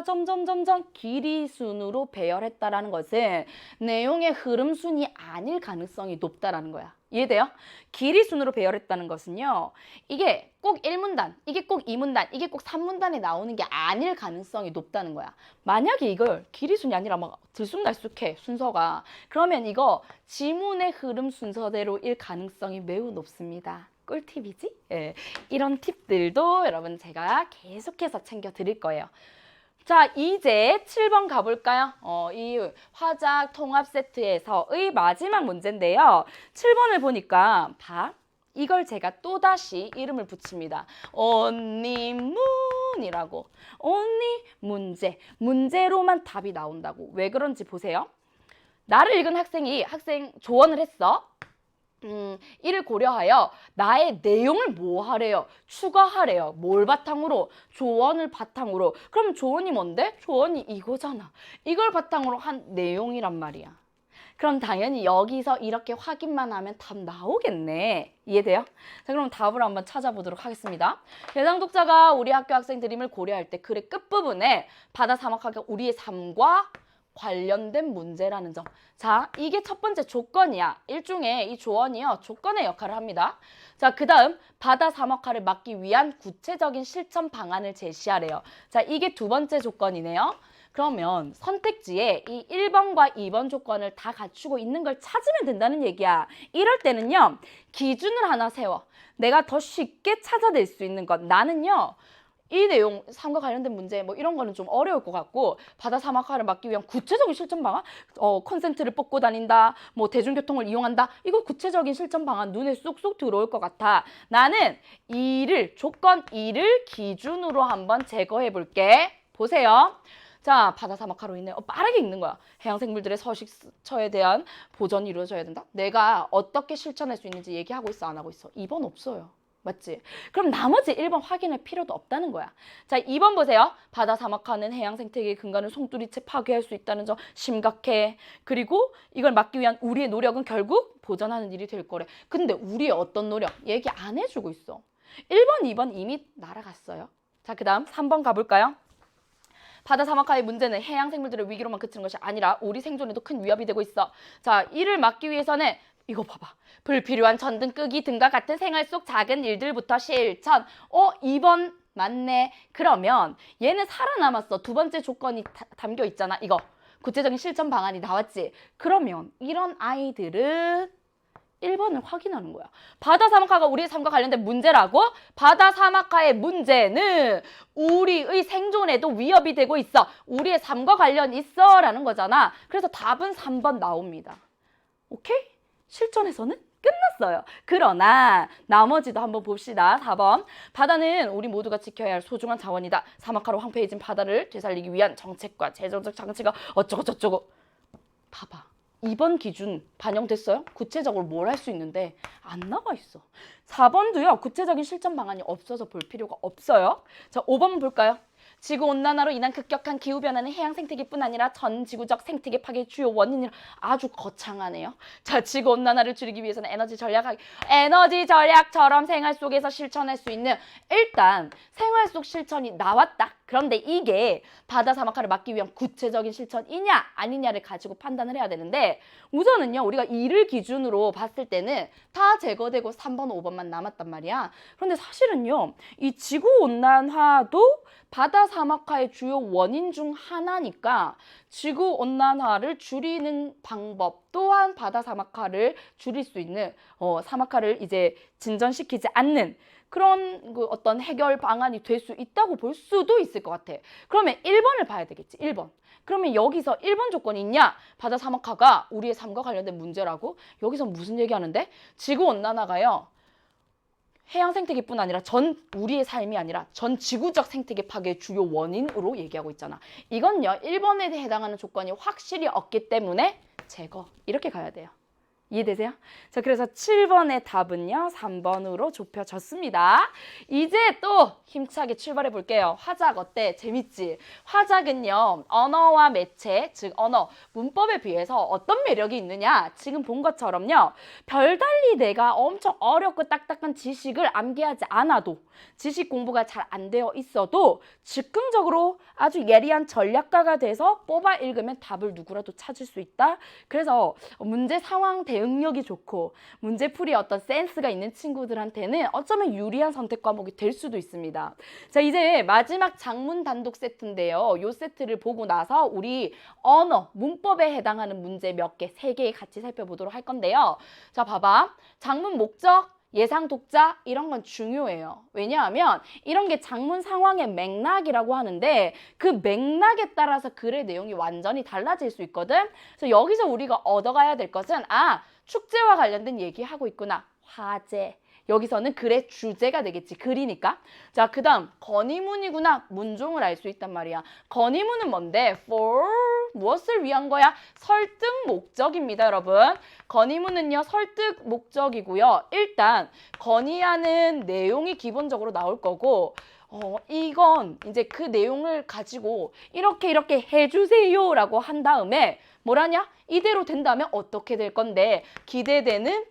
A: 점점 길이 순으로 배열했다라는 것은 내용의 흐름 순이 아닐 가능성이 높다라는 거야. 이해돼요? 길이 순으로 배열했다는 것은요. 이게 꼭 1문단, 이게 꼭 2문단, 이게 꼭 3문단에 나오는 게 아닐 가능성이 높다는 거야. 만약에 이걸 길이 순이 아니라 막 들쑥날쑥해 순서가. 그러면 이거 지문의 흐름 순서대로일 가능성이 매우 높습니다. 꿀팁이지? 예, 이런 팁들도 여러분 제가 계속해서 챙겨 드릴 거예요. 자, 이제 7번 가볼까요? 이 화작 통합 세트에서의 마지막 문제인데요. 7번을 보니까 이걸 제가 또다시 이름을 붙입니다. 언니 문이라고. 언니 문제로만 답이 나온다고. 왜 그런지 보세요. 나를 읽은 학생 조언을 했어. 이를 고려하여 나의 내용을 뭐 하래요? 추가하래요. 뭘 바탕으로? 조언을 바탕으로. 그럼 조언이 뭔데? 조언이 이거잖아. 이걸 바탕으로 한 내용이란 말이야. 그럼 당연히 여기서 이렇게 확인만 하면 답 나오겠네. 이해돼요? 자, 그럼 답을 한번 찾아보도록 하겠습니다. 해당 독자가 우리 학교 학생 드림을 고려할 때 글의 끝부분에 바다 사막학교 우리의 삶과 관련된 문제라는 점. 자, 이게 첫 번째 조건이야. 일종의 이 조언이요. 조건의 역할을 합니다. 자, 그 다음 바다 사막화를 막기 위한 구체적인 실천 방안을 제시하래요. 자, 이게 두 번째 조건이네요. 그러면 선택지에 이 1번과 2번 조건을 다 갖추고 있는 걸 찾으면 된다는 얘기야. 이럴 때는요. 기준을 하나 세워. 내가 더 쉽게 찾아낼 수 있는 것. 나는요. 이 내용, 삶과 관련된 문제 뭐 이런 거는 좀 어려울 것 같고 바다 사막화를 막기 위한 구체적인 실천 방안, 콘센트를 뽑고 다닌다, 뭐 대중교통을 이용한다, 이거 구체적인 실천 방안 눈에 쏙쏙 들어올 것 같아. 나는 조건 2를 기준으로 한번 제거해 볼게. 보세요. 자, 바다 사막화로 인해 빠르게 읽는 거야. 해양생물들의 서식처에 대한 보전이 이루어져야 된다. 내가 어떻게 실천할 수 있는지 얘기하고 있어, 안 하고 있어? 2번 없어요. 맞지? 그럼 나머지 1번 확인할 필요도 없다는 거야. 자, 2번 보세요. 바다 사막화는 해양 생태계의 근간을 송두리째 파괴할 수 있다는 점 심각해. 그리고 이걸 막기 위한 우리의 노력은 결국 보전하는 일이 될 거래. 근데 우리의 어떤 노력? 얘기 안 해주고 있어. 1번, 2번 이미 날아갔어요. 자, 그 다음 3번 가볼까요? 바다 사막화의 문제는 해양 생물들의 위기로만 그치는 것이 아니라 우리 생존에도 큰 위협이 되고 있어. 자, 이를 막기 위해서는 이거 봐봐. 불필요한 전등 끄기 등과 같은 생활 속 작은 일들부터 실천. 2번 맞네. 그러면 얘는 살아남았어. 두 번째 조건이 담겨 있잖아. 이거. 구체적인 실천 방안이 나왔지. 그러면 이런 아이들은 1번을 확인하는 거야. 바다 사막화가 우리의 삶과 관련된 문제라고? 바다 사막화의 문제는 우리의 생존에도 위협이 되고 있어. 우리의 삶과 관련 있어 라는 거잖아. 그래서 답은 3번 나옵니다. 오케이? 실전에서는 끝났어요. 그러나 나머지도 한번 봅시다. 4번. 바다는 우리 모두가 지켜야 할 소중한 자원이다. 사막화로 황폐해진 바다를 되살리기 위한 정책과 재정적 장치가 어쩌고 저쩌고. 봐봐. 2번 기준 반영됐어요? 구체적으로 뭘 할 수 있는데 안 나와 있어. 4번도요. 구체적인 실천 방안이 없어서 볼 필요가 없어요. 자, 5번 볼까요? 지구온난화로 인한 급격한 기후변화는 해양 생태계뿐 아니라 전 지구적 생태계 파괴의 주요 원인이라. 아주 거창하네요. 자, 지구온난화를 줄이기 위해서는 에너지 전략처럼 생활 속에서 실천할 수 있는, 일단 생활 속 실천이 나왔다. 그런데 이게 바다 사막화를 막기 위한 구체적인 실천이냐 아니냐를 가지고 판단을 해야 되는데, 우선은요 우리가 이를 기준으로 봤을 때는 다 제거되고 3번, 5번만 남았단 말이야. 그런데 사실은요 이 지구온난화도 바다 사막화의 주요 원인 중 하나니까 지구온난화를 줄이는 방법 또한 바다 사막화를 줄일 수 있는, 사막화를 이제 진전시키지 않는 그런 어떤 해결 방안이 될 수 있다고 볼 수도 있을 것 같아. 그러면 1번을 봐야 되겠지. 1번. 그러면 여기서 1번 조건이 있냐? 바다 사막화가 우리의 삶과 관련된 문제라고? 여기서 무슨 얘기하는데? 지구온난화가요. 해양 생태계뿐 아니라 우리의 삶이 아니라 전 지구적 생태계 파괴의 주요 원인으로 얘기하고 있잖아. 이건요 1번에 해당하는 조건이 확실히 없기 때문에 제거. 이렇게 가야 돼요. 이해되세요? 자, 그래서 7번의 답은요 3번으로 좁혀졌습니다. 이제 또 힘차게 출발해 볼게요. 화작 어때? 재밌지? 화작은요 언어와 매체, 즉 언어, 문법에 비해서 어떤 매력이 있느냐? 지금 본 것처럼요 별달리 내가 엄청 어렵고 딱딱한 지식을 암기하지 않아도, 지식 공부가 잘 안 되어 있어도 즉흥적으로 아주 예리한 전략가가 돼서 뽑아 읽으면 답을 누구라도 찾을 수 있다. 그래서 문제 상황 대응력이 좋고 문제풀이에 어떤 센스가 있는 친구들한테는 어쩌면 유리한 선택 과목이 될 수도 있습니다. 자, 이제 마지막 작문 단독 세트인데요. 이 세트를 보고 나서 우리 언어, 문법에 해당하는 문제 몇 개, 3개 같이 살펴보도록 할 건데요. 자, 봐봐. 작문 목적, 예상 독자 이런 건 중요해요. 왜냐하면 이런 게 작문 상황의 맥락이라고 하는데 그 맥락에 따라서 글의 내용이 완전히 달라질 수 있거든. 그래서 여기서 우리가 얻어가야 될 것은 축제와 관련된 얘기하고 있구나. 화제. 여기서는 글의 주제가 되겠지. 글이니까. 자, 그 다음 건의문이구나. 문종을 알 수 있단 말이야. 건의문은 뭔데? for 무엇을 위한 거야? 설득 목적입니다, 여러분. 건의문은요 설득 목적이고요. 일단 건의하는 내용이 기본적으로 나올 거고, 이건 이제 그 내용을 가지고 이렇게 해주세요 라고 한 다음에 뭐라냐? 이대로 된다면 어떻게 될 건데 기대되는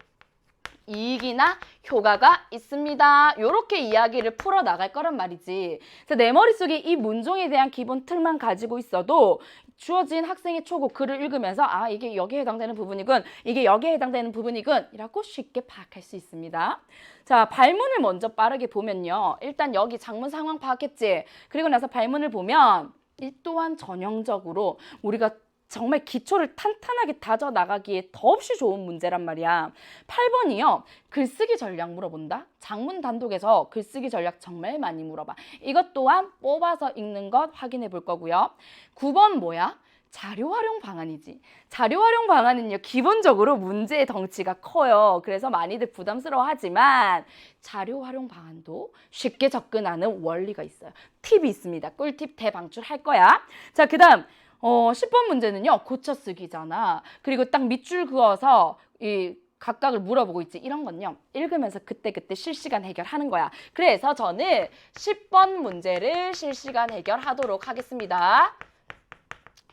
A: 이익이나 효과가 있습니다. 이렇게 이야기를 풀어나갈 거란 말이지. 내 머릿속에 이 문종에 대한 기본 틀만 가지고 있어도 주어진 학생의 초고 글을 읽으면서 이게 여기에 해당되는 부분이군, 이게 여기에 해당되는 부분이군 이라고 쉽게 파악할 수 있습니다. 자, 발문을 먼저 빠르게 보면요. 일단 여기 작문 상황 파악했지. 그리고 나서 발문을 보면 이 또한 전형적으로 우리가 정말 기초를 탄탄하게 다져 나가기에 더없이 좋은 문제란 말이야. 8번이요. 글쓰기 전략 물어본다. 작문 단독에서 글쓰기 전략 정말 많이 물어봐. 이것 또한 뽑아서 읽는 것 확인해 볼 거고요. 9번 뭐야? 자료 활용 방안이지. 자료 활용 방안은요, 기본적으로 문제의 덩치가 커요. 그래서 많이들 부담스러워하지만 자료 활용 방안도 쉽게 접근하는 원리가 있어요. 팁이 있습니다. 꿀팁 대방출할 거야. 자, 그 다음 10번 문제는요, 고쳐 쓰기잖아. 그리고 딱 밑줄 그어서 이 각각을 물어보고 있지. 이런 건요, 읽으면서 그때그때 실시간 해결하는 거야. 그래서 저는 10번 문제를 실시간 해결하도록 하겠습니다.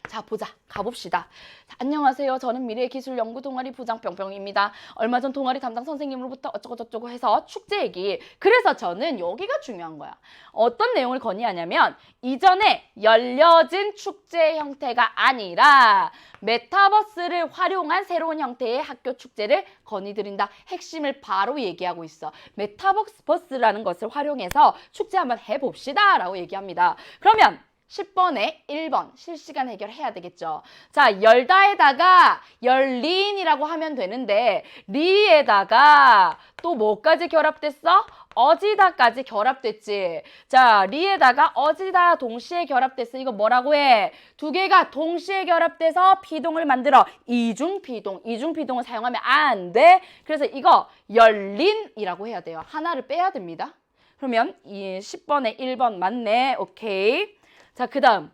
A: 자, 보자. 가봅시다. 자, 안녕하세요. 저는 미래기술연구 동아리 부장 뿅뿅입니다. 얼마 전 동아리 담당 선생님으로부터 어쩌고저쩌고 해서 축제 얘기. 그래서 저는 여기가 중요한 거야. 어떤 내용을 건의하냐면 이전에 열려진 축제 형태가 아니라 메타버스를 활용한 새로운 형태의 학교 축제를 건의드린다. 핵심을 바로 얘기하고 있어. 메타버스라는 것을 활용해서 축제 한번 해봅시다 라고 얘기합니다. 그러면 10번에 1번 실시간 해결해야 되겠죠. 자, 열다에다가 열린이라고 하면 되는데 리에다가 또 뭐까지 결합됐어? 어지다까지 결합됐지. 자, 리에다가 어지다 동시에 결합됐어. 이거 뭐라고 해? 두 개가 동시에 결합돼서 비동을 만들어. 이중비동. 이중비동을 사용하면 안 돼. 그래서 이거 열린이라고 해야 돼요. 하나를 빼야 됩니다. 그러면 이 10번에 1번 맞네. 오케이. 자, 그 다음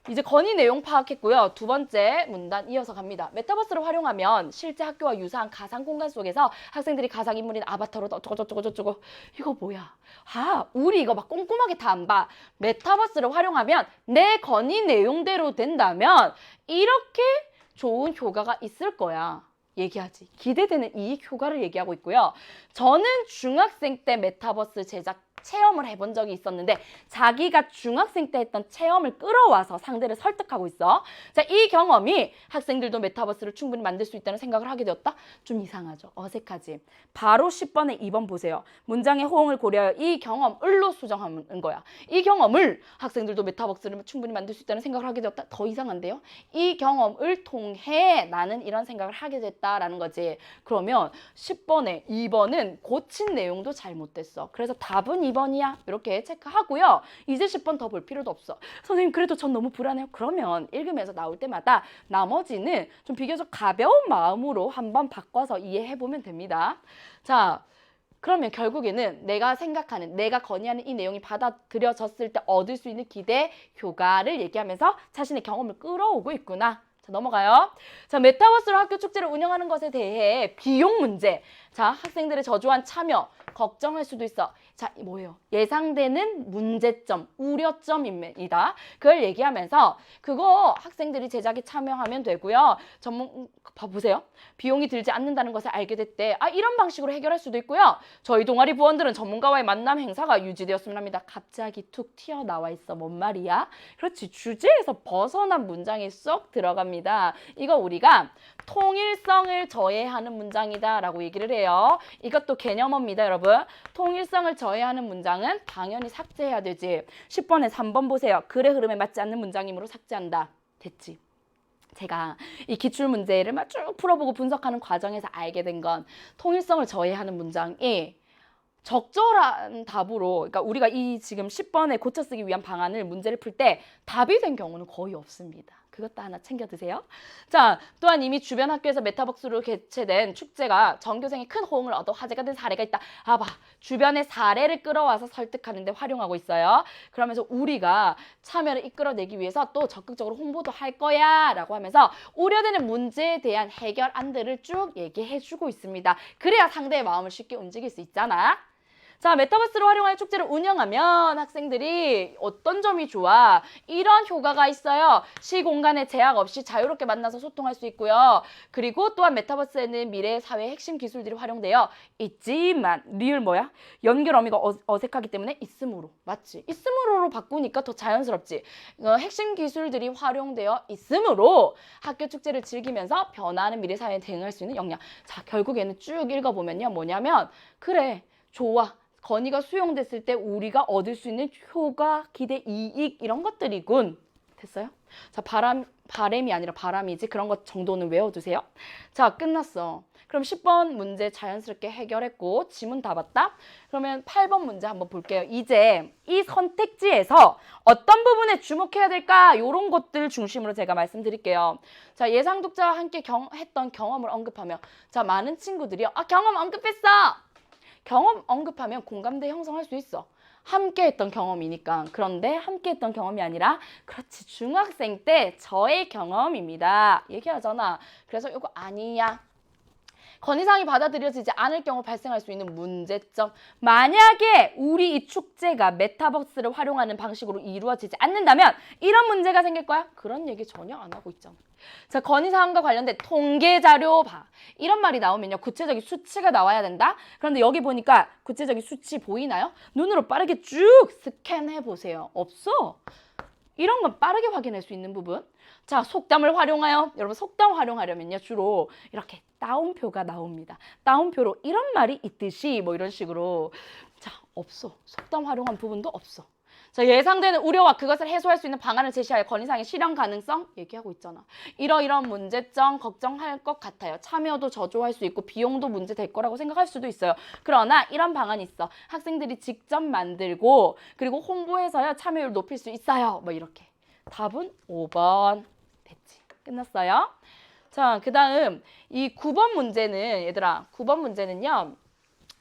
A: 이제 건의 내용 파악했고요. 두 번째 문단 이어서 갑니다. 메타버스를 활용하면 실제 학교와 유사한 가상 공간 속에서 학생들이 가상인물인 아바타로 어쩌고저쩌고 이거 뭐야? 아, 우리 이거 막 꼼꼼하게 다 안 봐. 메타버스를 활용하면 내 건의 내용대로 된다면 이렇게 좋은 효과가 있을 거야. 얘기하지. 기대되는 이익 효과를 얘기하고 있고요. 저는 중학생 때 메타버스 제작 체험을 해본 적이 있었는데 자기가 중학생 때 했던 체험을 끌어와서 상대를 설득하고 있어. 자, 이 경험이 학생들도 메타버스를 충분히 만들 수 있다는 생각을 하게 되었다? 좀 이상하죠. 어색하지. 바로 10번에 2번 보세요. 문장의 호응을 고려하여 이 경험을로 수정하는 거야. 이 경험을 학생들도 메타버스를 충분히 만들 수 있다는 생각을 하게 되었다? 더 이상한데요? 이 경험을 통해 나는 이런 생각을 하게 됐다라는 거지. 그러면 10번에 2번은 고친 내용도 잘못됐어. 그래서 답은 2번이야. 이렇게 체크하고요. 이제 10번 더 볼 필요도 없어. 선생님, 그래도 전 너무 불안해요. 그러면 읽으면서 나올 때마다 나머지는 좀 비교적 가벼운 마음으로 한번 바꿔서 이해해보면 됩니다. 자, 그러면 결국에는 내가 생각하는, 내가 건의하는 이 내용이 받아들여졌을 때 얻을 수 있는 기대, 효과를 얘기하면서 자신의 경험을 끌어오고 있구나. 자, 넘어가요. 자, 메타버스로 학교 축제를 운영하는 것에 대해 비용 문제. 자, 학생들의 저조한 참여, 걱정할 수도 있어. 자, 뭐예요? 예상되는 문제점, 우려점입니다. 그걸 얘기하면서 그거 학생들이 제작에 참여하면 되고요. 봐보세요. 비용이 들지 않는다는 것을 알게 됐대. 아, 이런 방식으로 해결할 수도 있고요. 저희 동아리 부원들은 전문가와의 만남 행사가 유지되었으면 합니다. 갑자기 툭 튀어나와 있어. 뭔 말이야? 그렇지. 주제에서 벗어난 문장이 쏙 들어갑니다. 이거 우리가 통일성을 저해하는 문장이다 라고 얘기를 해요. 이것도 개념어입니다, 여러분. 통일성을 저해하는 문장은 당연히 삭제해야 되지. 10번에 3번 보세요. 글의 흐름에 맞지 않는 문장이므로 삭제한다. 됐지. 제가 이 기출문제를 막 쭉 풀어보고 분석하는 과정에서 알게 된 건 통일성을 저해하는 문장이 적절한 답으로, 그러니까 우리가 이 지금 10번에 고쳐쓰기 위한 방안을 문제를 풀 때 답이 된 경우는 거의 없습니다. 그것도 하나 챙겨 드세요. 자, 또한 이미 주변 학교에서 메타버스로 개최된 축제가 전교생의 큰 호응을 얻어 화제가 된 사례가 있다. 아, 봐. 주변의 사례를 끌어와서 설득하는 데 활용하고 있어요. 그러면서 우리가 참여를 이끌어내기 위해서 또 적극적으로 홍보도 할 거야 라고 하면서 우려되는 문제에 대한 해결안들을 쭉 얘기해주고 있습니다. 그래야 상대의 마음을 쉽게 움직일 수 있잖아. 자, 메타버스를 활용하여 축제를 운영하면 학생들이 어떤 점이 좋아? 이런 효과가 있어요. 시공간의 제약 없이 자유롭게 만나서 소통할 수 있고요. 그리고 또한 메타버스에는 미래의 사회의 핵심 기술들이 활용되어 있지만 리을 뭐야? 연결 어미가 어색하기 때문에 있음으로. 맞지? 있음으로로 바꾸니까 더 자연스럽지. 핵심 기술들이 활용되어 있으므로 학교 축제를 즐기면서 변화하는 미래 사회에 대응할 수 있는 역량. 자, 결국에는 쭉 읽어보면요. 뭐냐면 그래, 좋아. 건의가 수용됐을 때 우리가 얻을 수 있는 효과, 기대, 이익 이런 것들이군. 됐어요? 자, 바램이 아니라 바람이지. 그런 것 정도는 외워두세요. 자, 끝났어. 그럼 10번 문제 자연스럽게 해결했고 지문 다 봤다? 그러면 8번 문제 한번 볼게요. 이제 이 선택지에서 어떤 부분에 주목해야 될까? 이런 것들 중심으로 제가 말씀드릴게요. 자, 예상 독자와 함께 했던 경험을 언급하며 자, 많은 친구들이요. 아, 경험 언급했어! 경험 언급하면 공감대 형성할 수 있어. 함께 했던 경험이니까. 그런데 함께 했던 경험이 아니라 그렇지, 중학생 때 저의 경험입니다. 얘기하잖아. 그래서 이거 아니야. 건의사항이 받아들여지지 않을 경우 발생할 수 있는 문제점. 만약에 우리 이 축제가 메타버스를 활용하는 방식으로 이루어지지 않는다면 이런 문제가 생길 거야? 그런 얘기 전혀 안 하고 있잖아. 자, 건의사항과 관련된 통계 자료 봐. 이런 말이 나오면요. 구체적인 수치가 나와야 된다. 그런데 여기 보니까 구체적인 수치 보이나요? 눈으로 빠르게 쭉 스캔해 보세요. 없어. 이런 건 빠르게 확인할 수 있는 부분. 자, 속담을 활용하여, 여러분 속담 활용하려면요. 주로 이렇게 따옴표가 나옵니다. 따옴표로 이런 말이 있듯이 뭐 이런 식으로. 자, 없어. 속담 활용한 부분도 없어. 자, 예상되는 우려와 그것을 해소할 수 있는 방안을 제시하여 건의사항의 실현 가능성 얘기하고 있잖아. 이러이러한 문제점 걱정할 것 같아요. 참여도 저조할 수 있고 비용도 문제 될 거라고 생각할 수도 있어요. 그러나 이런 방안이 있어. 학생들이 직접 만들고 그리고 홍보해서요 참여율 높일 수 있어요. 뭐 이렇게. 답은 5번. 됐지. 끝났어요. 자, 그 다음 이 9번 문제는 얘들아 9번 문제는요.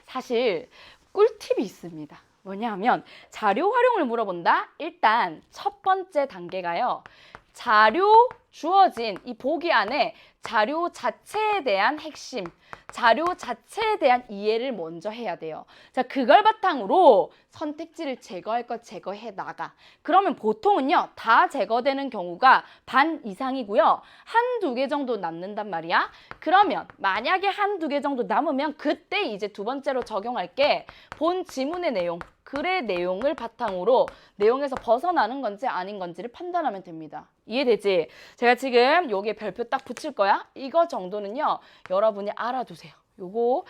A: 사실 꿀팁이 있습니다. 뭐냐면 자료 활용을 물어본다. 일단 첫 번째 단계가요. 자료 주어진 이 보기 안에 자료 자체에 대한 핵심, 자료 자체에 대한 이해를 먼저 해야 돼요. 자, 그걸 바탕으로 선택지를 제거할 것 제거해 나가. 그러면 보통은요, 다 제거되는 경우가 반 이상이고요. 한두 개 정도 남는단 말이야. 그러면 만약에 한두 개 정도 남으면 그때 이제 두 번째로 적용할 게 본 지문의 내용, 글의 내용을 바탕으로 내용에서 벗어나는 건지 아닌 건지를 판단하면 됩니다. 이해되지? 제가 지금 여기에 별표 딱 붙일 거야. 이거 정도는요, 여러분이 알아두세요. 요거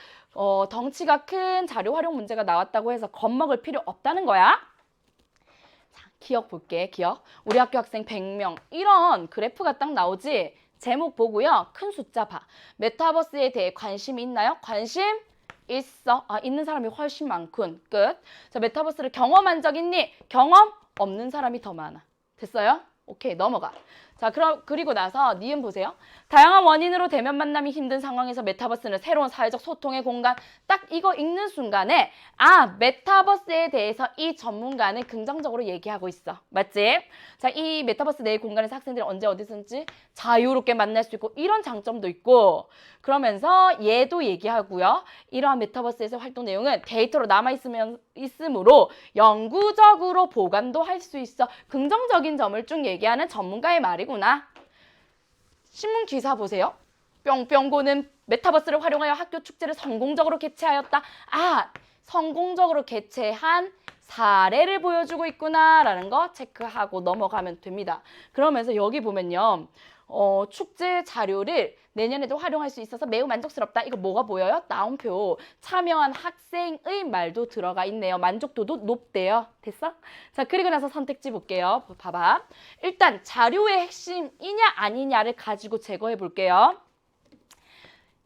A: 덩치가 큰 자료 활용 문제가 나왔다고 해서 겁먹을 필요 없다는 거야. 자, 기억 볼게. 기억. 우리 학교 학생 100명. 이런 그래프가 딱 나오지? 제목 보고요. 큰 숫자 봐. 메타버스에 대해 관심이 있나요? 관심? 있어. 아, 있는 사람이 훨씬 많군. 끝. 자, 메타버스를 경험한 적 있니? 경험 없는 사람이 더 많아. 됐어요? 오케이, 넘어가. 자, 그리고 나서 니은 보세요. 다양한 원인으로 대면 만남이 힘든 상황에서 메타버스는 새로운 사회적 소통의 공간. 딱 이거 읽는 순간에 아, 메타버스에 대해서 이 전문가는 긍정적으로 얘기하고 있어. 맞지? 자, 이 메타버스 내 공간에서 학생들이 언제 어디서든지 자유롭게 만날 수 있고 이런 장점도 있고 그러면서 얘도 얘기하고요. 이러한 메타버스에서 활동 내용은 데이터로 있으므로 영구적으로 보관도 할 수 있어. 긍정적인 점을 쭉 얘기하는 전문가의 말이구나. 신문 기사 보세요. 뿅뿅고는 메타버스를 활용하여 학교 축제를 성공적으로 개최하였다. 아, 성공적으로 개최한 사례를 보여주고 있구나라는 거 체크하고 넘어가면 됩니다. 그러면서 여기 보면요. 축제 자료를 내년에도 활용할 수 있어서 매우 만족스럽다. 이거 뭐가 보여요? 따옴표. 참여한 학생의 말도 들어가 있네요. 만족도도 높대요. 됐어? 자, 그리고 나서 선택지 볼게요. 봐봐. 일단 자료의 핵심이냐 아니냐를 가지고 제거해 볼게요.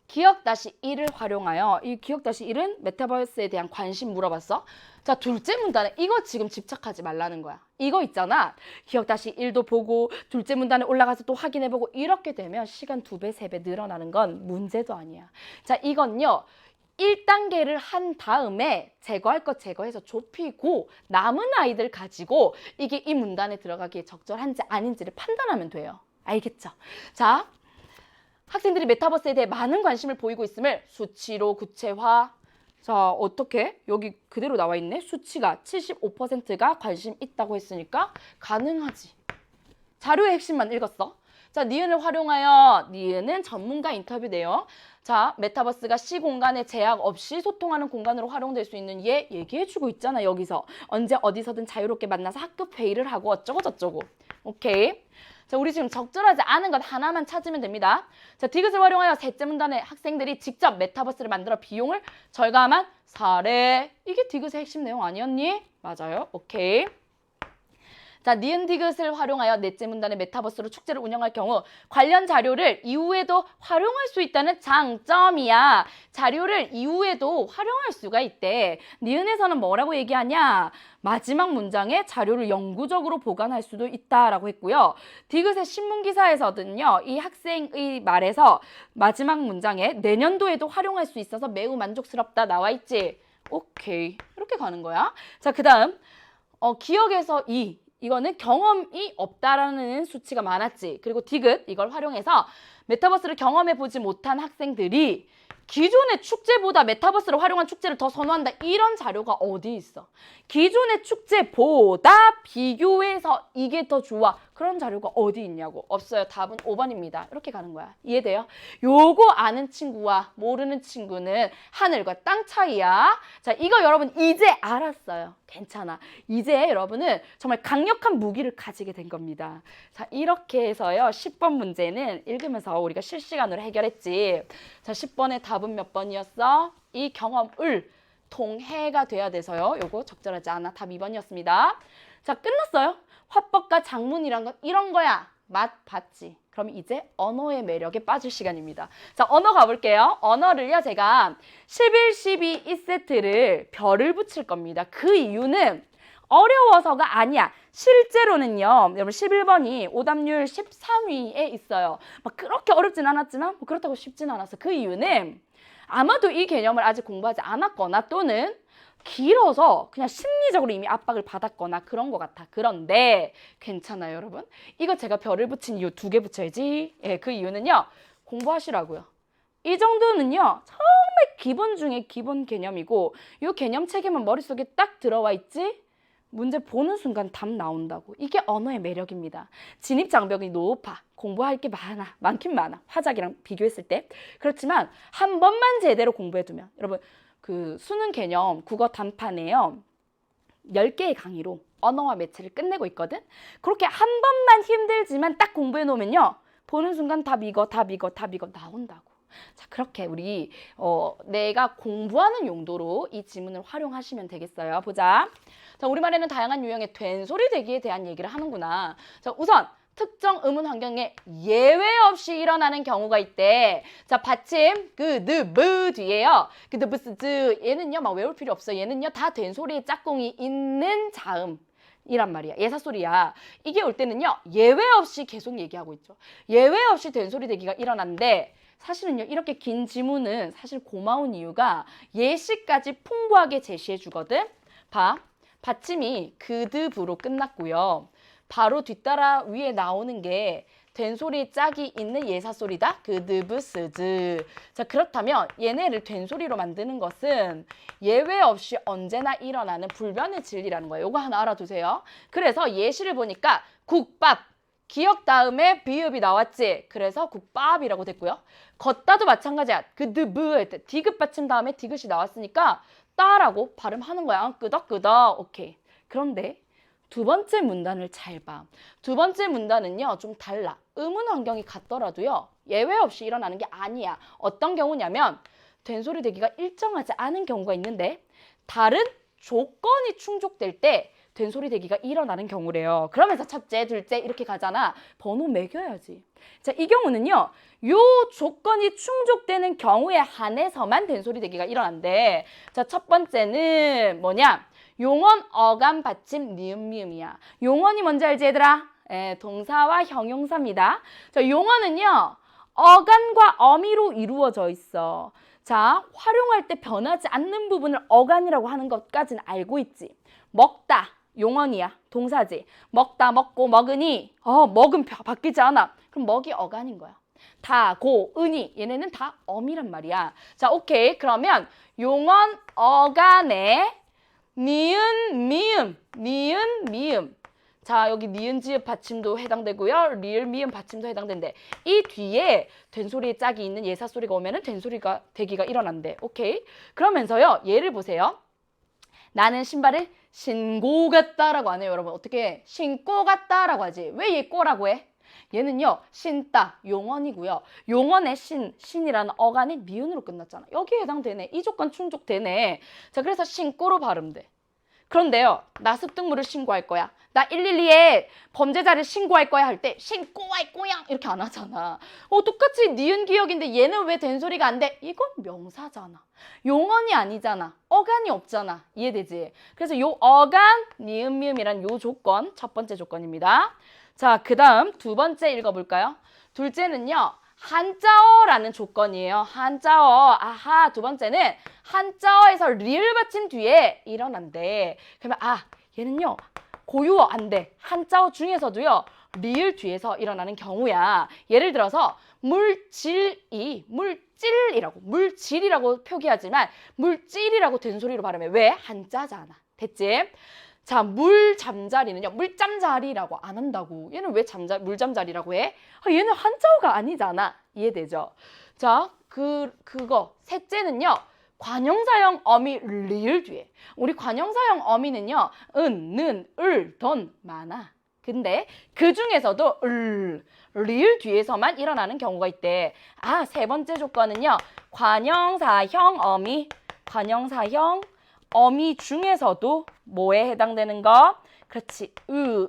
A: 기억-1을 활용하여 이 기억-1은 메타버스에 대한 관심 물어봤어. 자, 둘째 문단에 이거 지금 집착하지 말라는 거야. 이거 있잖아. 기억-1도 보고 둘째 문단에 올라가서 또 확인해보고 이렇게 되면 시간 2배, 3배 늘어나는 건 문제도 아니야. 자, 이건요. 1단계를 한 다음에 제거할 것 제거해서 좁히고 남은 아이들 가지고 이게 이 문단에 들어가기에 적절한지 아닌지를 판단하면 돼요. 알겠죠? 자, 학생들이 메타버스에 대해 많은 관심을 보이고 있음을 수치로 구체화. 자, 어떻게? 여기 그대로 나와 있네. 수치가 75%가 관심 있다고 했으니까 가능하지. 자료의 핵심만 읽었어. 자, 니은을 활용하여 니은은 전문가 인터뷰 내용. 자, 메타버스가 시공간에 제약 없이 소통하는 공간으로 활용될 수 있는 얘 얘기해주고 있잖아. 여기서 언제 어디서든 자유롭게 만나서 학급 회의를 하고 어쩌고 저쩌고. 오케이. 자, 우리 지금 적절하지 않은 것 하나만 찾으면 됩니다. 자, 디귿을 활용하여 셋째 문단에 학생들이 직접 메타버스를 만들어 비용을 절감한 사례. 이게 디귿의 핵심 내용 아니었니? 맞아요. 오케이. 자, 니은 디귿을 활용하여 넷째 문단의 메타버스로 축제를 운영할 경우 관련 자료를 이후에도 활용할 수 있다는 장점이야. 자료를 이후에도 활용할 수가 있대. 니은에서는 뭐라고 얘기하냐? 마지막 문장에 자료를 영구적으로 보관할 수도 있다라고 했고요. 디귿의 신문기사에서는요. 이 학생의 말에서 마지막 문장에 내년도에도 활용할 수 있어서 매우 만족스럽다 나와 있지. 오케이. 이렇게 가는 거야. 자, 그 다음 기억에서 이거는 경험이 없다라는 수치가 많았지. 그리고 디귿 이걸 활용해서 메타버스를 경험해보지 못한 학생들이 기존의 축제보다 메타버스를 활용한 축제를 더 선호한다. 이런 자료가 어디 있어? 기존의 축제보다 비교해서 이게 더 좋아. 그런 자료가 어디 있냐고. 없어요. 답은 5번입니다. 이렇게 가는 거야. 이해돼요? 요거 아는 친구와 모르는 친구는 하늘과 땅 차이야. 자, 이거 여러분 이제 알았어요. 괜찮아. 이제 여러분은 정말 강력한 무기를 가지게 된 겁니다. 자, 이렇게 해서요. 10번 문제는 읽으면서 우리가 실시간으로 해결했지. 자, 10번의 답은 몇 번이었어? 이 경험을 동해가 돼야 돼서요. 요거 적절하지 않아. 답 2번이었습니다. 자, 끝났어요. 화법과 장문이란 건 이런 거야. 맛 봤지? 그럼 이제 언어의 매력에 빠질 시간입니다. 자, 언어 가볼게요. 언어를요, 제가 11, 12, 2세트를 별을 붙일 겁니다. 그 이유는 어려워서가 아니야. 실제로는요, 여러분 11번이 오답률 13위에 있어요. 막 그렇게 어렵진 않았지만 뭐 그렇다고 쉽진 않았어. 그 이유는 아마도 이 개념을 아직 공부하지 않았거나 또는 길어서 그냥 심리적으로 이미 압박을 받았거나 그런 것 같아. 그런데 괜찮아요, 여러분. 이거 제가 별을 붙인 이유 2개 붙여야지. 예, 그 이유는요. 공부하시라고요. 이 정도는요. 정말 기본 중에 기본 개념이고 이 개념 체계만 머릿속에 딱 들어와 있지? 문제 보는 순간 답 나온다고. 이게 언어의 매력입니다. 진입 장벽이 높아. 공부할 게 많긴 많아. 화작이랑 비교했을 때. 그렇지만 한 번만 제대로 공부해두면 여러분 그 수능 개념 국어 단판에요. 10개의 강의로 언어와 매체를 끝내고 있거든. 그렇게 한 번만 힘들지만 딱 공부해 놓으면요. 보는 순간 답 이거 나온다고. 자, 그렇게 우리 내가 공부하는 용도로 이 지문을 활용하시면 되겠어요. 보자. 자, 우리말에는 다양한 유형의 된소리 대기에 대한 얘기를 하는구나. 자, 우선 특정 의문 환경에 예외 없이 일어나는 경우가 있대. 자, 받침 그, 느, 무 뒤에요. 그, 느, 부스, 즈 얘는요 막 외울 필요 없어. 얘는요 다 된소리의 짝꿍이 있는 자음. 이란 말이야. 예사소리야. 이게 올 때는요 예외 없이 계속 얘기하고 있죠. 예외 없이 된소리 대기가 일어난데 사실은요 이렇게 긴 지문은 사실 고마운 이유가 예시까지 풍부하게 제시해 주거든. 봐. 받침이 그드부로 끝났고요. 바로 뒤따라 위에 나오는 게 된소리 짝이 있는 예사소리다. 그드브 스즈. 자, 그렇다면 얘네를 된소리로 만드는 것은 예외 없이 언제나 일어나는 불변의 진리라는 거예요. 요거 하나 알아두세요. 그래서 예시를 보니까 국밥. 기역 다음에 비읍이 나왔지. 그래서 국밥이라고 됐고요. 걷다도 마찬가지야. 그드브 할 때 디귿 받침 다음에 디귿이 나왔으니까 따라고 발음하는 거야. 끄덕끄덕. 오케이. 그런데 두 번째 문단을 잘 봐. 두 번째 문단은요 좀 달라. 의문 환경이 같더라도요 예외 없이 일어나는 게 아니야. 어떤 경우냐면 된소리 대기가 일정하지 않은 경우가 있는데 다른 조건이 충족될 때 된소리 대기가 일어나는 경우래요. 그러면서 첫째, 둘째 이렇게 가잖아. 번호 매겨야지. 자, 이 경우는요. 요 조건이 충족되는 경우에 한해서만 된소리 대기가 일어난대. 자, 첫 번째는 뭐냐? 용언, 어감, 받침, 니은, 미음이야. 용언이 뭔지 알지 얘들아? 동사와 형용사입니다. 자, 용언은요. 어간과 어미로 이루어져 있어. 자, 활용할 때 변하지 않는 부분을 어간이라고 하는 것까지는 알고 있지. 먹다, 용언이야. 동사지. 먹다, 먹고, 먹으니. 먹은 바뀌지 않아. 그럼 먹이 어간인 거야. 다, 고, 은이. 얘네는 다 어미란 말이야. 자, 오케이. 그러면 용언, 어간에 니은, 미음, 니은, 미음. 자, 여기 니은, 지읒 받침도 해당되고요. 리을, 미음 받침도 해당된대. 이 뒤에 된소리의 짝이 있는 예사소리가 오면은 된소리가 대기가 일어난대. 오케이? 그러면서요. 예를 보세요. 나는 신발을 신고 갔다라고 안 해요, 여러분. 어떻게 신고 갔다라고 하지? 왜 얘 꼬라고 해? 얘는요. 신다, 용언이고요. 용언의 신이라는 어간이 미음으로 끝났잖아. 여기에 해당되네. 이 조건 충족되네. 자, 그래서 신고로 발음돼. 그런데요, 나 습득물을 신고할 거야. 나 112에 범죄자를 신고할 거야 할 때 신고할 거야 이렇게 안 하잖아. 똑같이 니은 기억인데 얘는 왜 된소리가 안 돼? 이건 명사잖아. 용언이 아니잖아. 어간이 없잖아. 이해되지? 그래서 요 어간, 니은, 미음이란 요 조건, 첫 번째 조건입니다. 자, 그 다음 두 번째 읽어볼까요? 둘째는요, 한자어라는 조건이에요. 한자어. 아하, 두 번째는 한자어에서 리을 받침 뒤에 일어난대. 그러면 얘는요, 고유어 안 돼. 한자어 중에서도요, 리을 뒤에서 일어나는 경우야. 예를 들어서 물질이라고 표기하지만 물질이라고 된소리로 발음해. 왜? 한자잖아. 됐지? 자, 물잠자리는요, 물잠자리라고 안 한다고. 얘는 왜 물잠자리라고 해? 얘는 한자어가 아니잖아. 이해되죠? 자, 그거. 셋째는요, 관형사형 어미 리을 뒤에. 우리 관형사형 어미는요, 은, 는, 을, 던 많아. 근데 그 중에서도 리을 뒤에서만 일어나는 경우가 있대. 세 번째 조건은요, 관형사형 어미 중에서도 뭐에 해당되는 거? 그렇지, 을,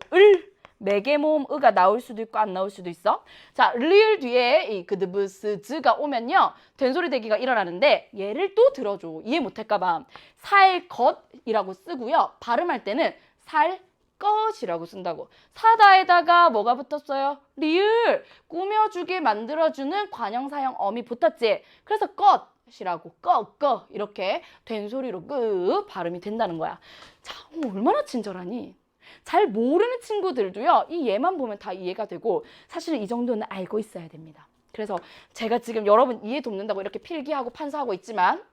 A: 매개모음 으가 나올 수도 있고 안 나올 수도 있어. 자, 리을 뒤에 이 그드브스 즈가 오면요, 된소리 대기가 일어나는데 얘를 또 들어줘. 이해 못할까 봐. 살 것이라고 쓰고요, 발음할 때는 살 것이라고 쓴다고. 사다에다가 뭐가 붙었어요? 리을. 꾸며주게 만들어주는 관형사형 어미 붙었지. 그래서 것이라고 꺼 이렇게 된소리로 발음이 된다는 거야. 자, 얼마나 친절하니? 잘 모르는 친구들도요, 이 얘만 보면 다 이해가 되고 사실은 이 정도는 알고 있어야 됩니다. 그래서 제가 지금 여러분 이해 돕는다고 이렇게 필기하고 판사하고 있지만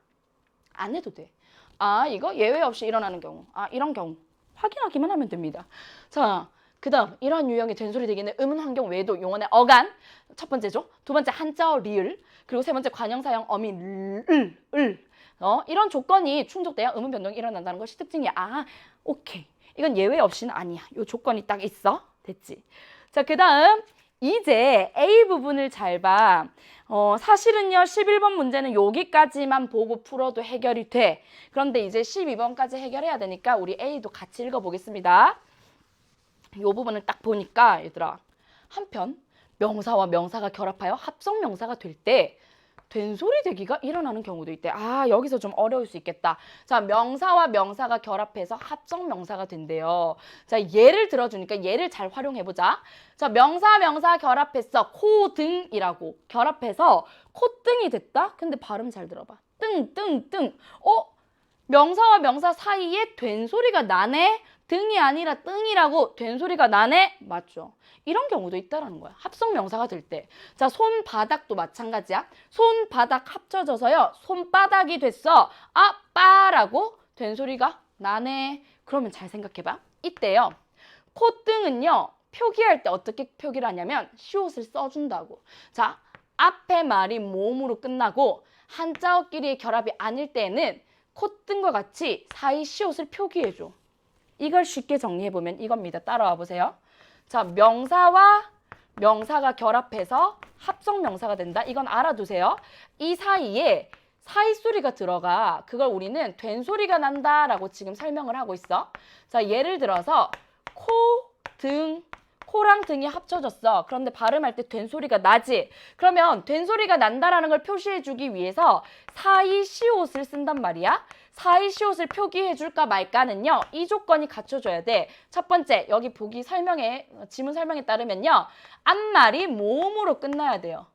A: 안 해도 돼. 이거 예외 없이 일어나는 경우, 이런 경우 확인하기만 하면 됩니다. 자, 그 다음 이러한 유형의 된소리 대기는 음운 환경 외에도 용언의 어간, 첫 번째죠. 두 번째 한자어 리을, 그리고 세 번째 관형사형 어미 을. 이런 조건이 충족돼야 음운 변동이 일어난다는 것이 특징이야. 오케이. 이건 예외 없이는 아니야. 요 조건이 딱 있어. 됐지? 자, 그 다음 이제 A 부분을 잘 봐. 사실은요, 11번 문제는 여기까지만 보고 풀어도 해결이 돼. 그런데 이제 12번까지 해결해야 되니까 우리 A도 같이 읽어보겠습니다. 요 부분을 딱 보니까 얘들아, 한편 명사와 명사가 결합하여 합성 명사가 될 때 된소리 대기가 일어나는 경우도 있대. 여기서 좀 어려울 수 있겠다. 자, 명사와 명사가 결합해서 합성 명사가 된대요. 자, 예를 들어주니까 얘를 잘 활용해보자. 자, 명사 결합했어. 코등이라고 결합해서 콧등이 됐다? 근데 발음 잘 들어봐. 뜬. 명사와 명사 사이에 된소리가 나네? 등이 아니라 뜬이라고 된소리가 나네? 맞죠? 이런 경우도 있다라는 거야. 합성 명사가 될 때. 자, 손바닥도 마찬가지야. 손바닥 합쳐져서요, 손바닥이 됐어. 빠라고 된소리가 나네. 그러면 잘 생각해봐. 이때요, 콧등은요, 표기할 때 어떻게 표기를 하냐면 시옷을 써준다고. 자, 앞에 말이 모음으로 끝나고 한자어끼리의 결합이 아닐 때는 콧등과 같이 사이 시옷을 표기해줘. 이걸 쉽게 정리해보면 이겁니다. 따라와 보세요. 자, 명사와 명사가 결합해서 합성 명사가 된다. 이건 알아두세요. 이 사이에 사이소리가 들어가. 그걸 우리는 된소리가 난다라고 지금 설명을 하고 있어. 자, 예를 들어서 코, 등, 코랑 등이 합쳐졌어. 그런데 발음할 때 된소리가 나지. 그러면 된소리가 난다라는 걸 표시해주기 위해서 사이 시옷을 쓴단 말이야. 사이 시옷을 표기해줄까 말까는요, 이 조건이 갖춰져야 돼. 첫 번째, 여기 보기 설명에, 지문 설명에 따르면요, 앞말이 모음으로 끝나야 돼요.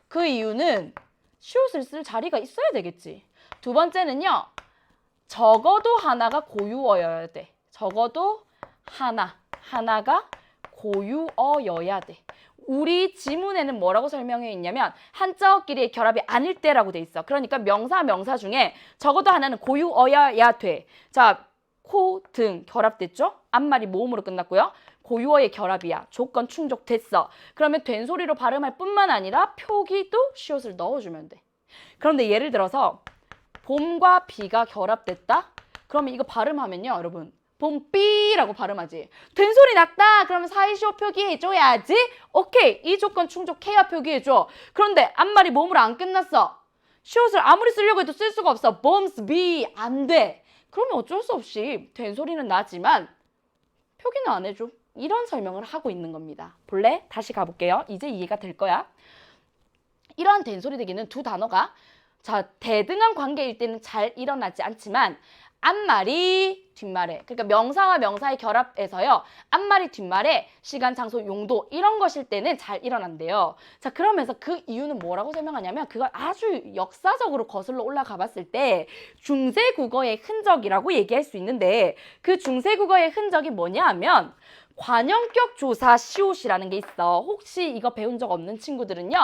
A: 그 이유는 시옷을 쓸 자리가 있어야 되겠지. 두 번째는요, 적어도 하나가 고유어여야 돼. 적어도 하나가 고유어여야 돼. 우리 지문에는 뭐라고 설명해 있냐면 한자어끼리의 결합이 아닐 때라고 돼 있어. 그러니까 명사 중에 적어도 하나는 고유어여야 돼. 자, 코, 등 결합됐죠? 앞말이 모음으로 끝났고요. 고유어의 결합이야. 조건 충족됐어. 그러면 된소리로 발음할 뿐만 아니라 표기도 시옷을 넣어주면 돼. 그런데 예를 들어서 봄과 비가 결합됐다? 그러면 이거 발음하면요, 여러분, 봄비라고 발음하지. 된소리 났다. 그러면 사이시옷 표기해줘야지. 오케이. 이 조건 충족해야 표기해줘. 그런데 앞말이 모음으로 안 끝났어. 시옷을 아무리 쓰려고 해도 쓸 수가 없어. 봄스비 안 돼. 그러면 어쩔 수 없이 된소리는 나지만 표기는 안 해줘. 이런 설명을 하고 있는 겁니다. 볼래? 다시 가볼게요. 이제 이해가 될 거야. 이러한 된소리 대기는 두 단어가 자 대등한 관계일 때는 잘 일어나지 않지만 앞말이 뒷말에 그러니까 명사와 명사의 결합에서요. 앞말이 뒷말에 시간, 장소, 용도 이런 것일 때는 잘 일어난대요. 자 그러면서 그 이유는 뭐라고 설명하냐면 그걸 아주 역사적으로 거슬러 올라가 봤을 때 중세국어의 흔적이라고 얘기할 수 있는데 그 중세국어의 흔적이 뭐냐 하면 관형격 조사 시옷이라는 게 있어. 혹시 이거 배운 적 없는 친구들은요.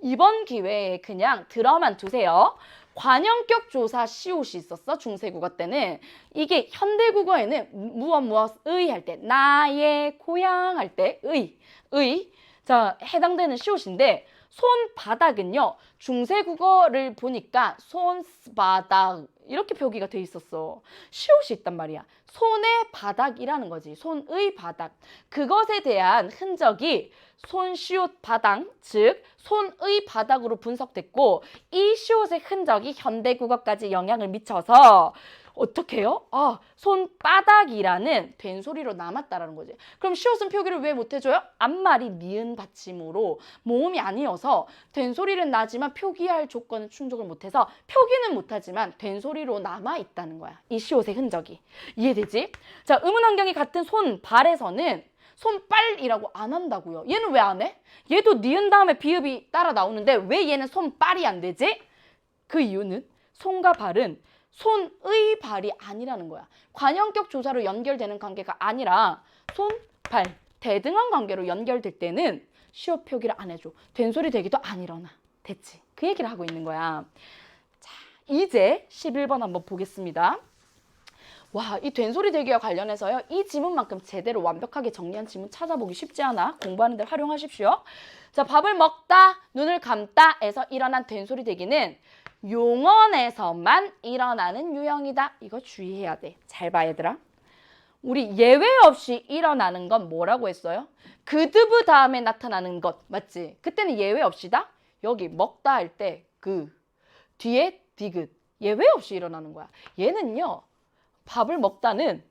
A: 이번 기회에 그냥 들어만 두세요. 관형격 조사 시옷이 있었어. 중세국어 때는. 이게 현대국어에는 무엇의 할 때 나의 고향 할 때 의 자 해당되는 시옷인데 손바닥은요. 중세국어를 보니까 손바닥 이렇게 표기가 돼 있었어. 시옷이 있단 말이야. 손의 바닥이라는 거지. 손의 바닥. 그것에 대한 흔적이 손시옷 바닥, 즉 손의 바닥으로 분석됐고 이 시옷의 흔적이 현대국어까지 영향을 미쳐서 어떻게 해요? 아, 손바닥이라는 된소리로 남았다라는 거지. 그럼 시옷은 표기를 왜 못해줘요? 앞말이 니은 받침으로 모음이 아니어서 된소리는 나지만 표기할 조건은 충족을 못해서 표기는 못하지만 된소리로 남아있다는 거야. 이 시옷의 흔적이. 이해되지? 자, 의문 환경이 같은 손발에서는 손빨이라고 안 한다고요. 얘는 왜 안 해? 얘도 니은 다음에 비읍이 따라 나오는데 왜 얘는 손빨이 안 되지? 그 이유는 손과 발은 손의 발이 아니라는 거야. 관형격 조사로 연결되는 관계가 아니라 손, 발, 대등한 관계로 연결될 때는 시옷 표기를 안 해줘. 된소리 되기도 안 일어나. 됐지? 그 얘기를 하고 있는 거야. 자, 이제 11번 한번 보겠습니다. 와, 이 된소리 대기와 관련해서요. 이 지문만큼 제대로 완벽하게 정리한 지문 찾아보기 쉽지 않아. 공부하는 데 활용하십시오. 자, 밥을 먹다, 눈을 감다에서 일어난 된소리 대기는 용언에서만 일어나는 유형이다. 이거 주의해야 돼. 잘 봐, 얘들아. 우리 예외 없이 일어나는 건 뭐라고 했어요? 그드브 다음에 나타나는 것. 맞지? 그때는 예외 없이다. 여기 먹다 할 때 뒤에 디귿. 예외 없이 일어나는 거야. 얘는요. 밥을 먹다는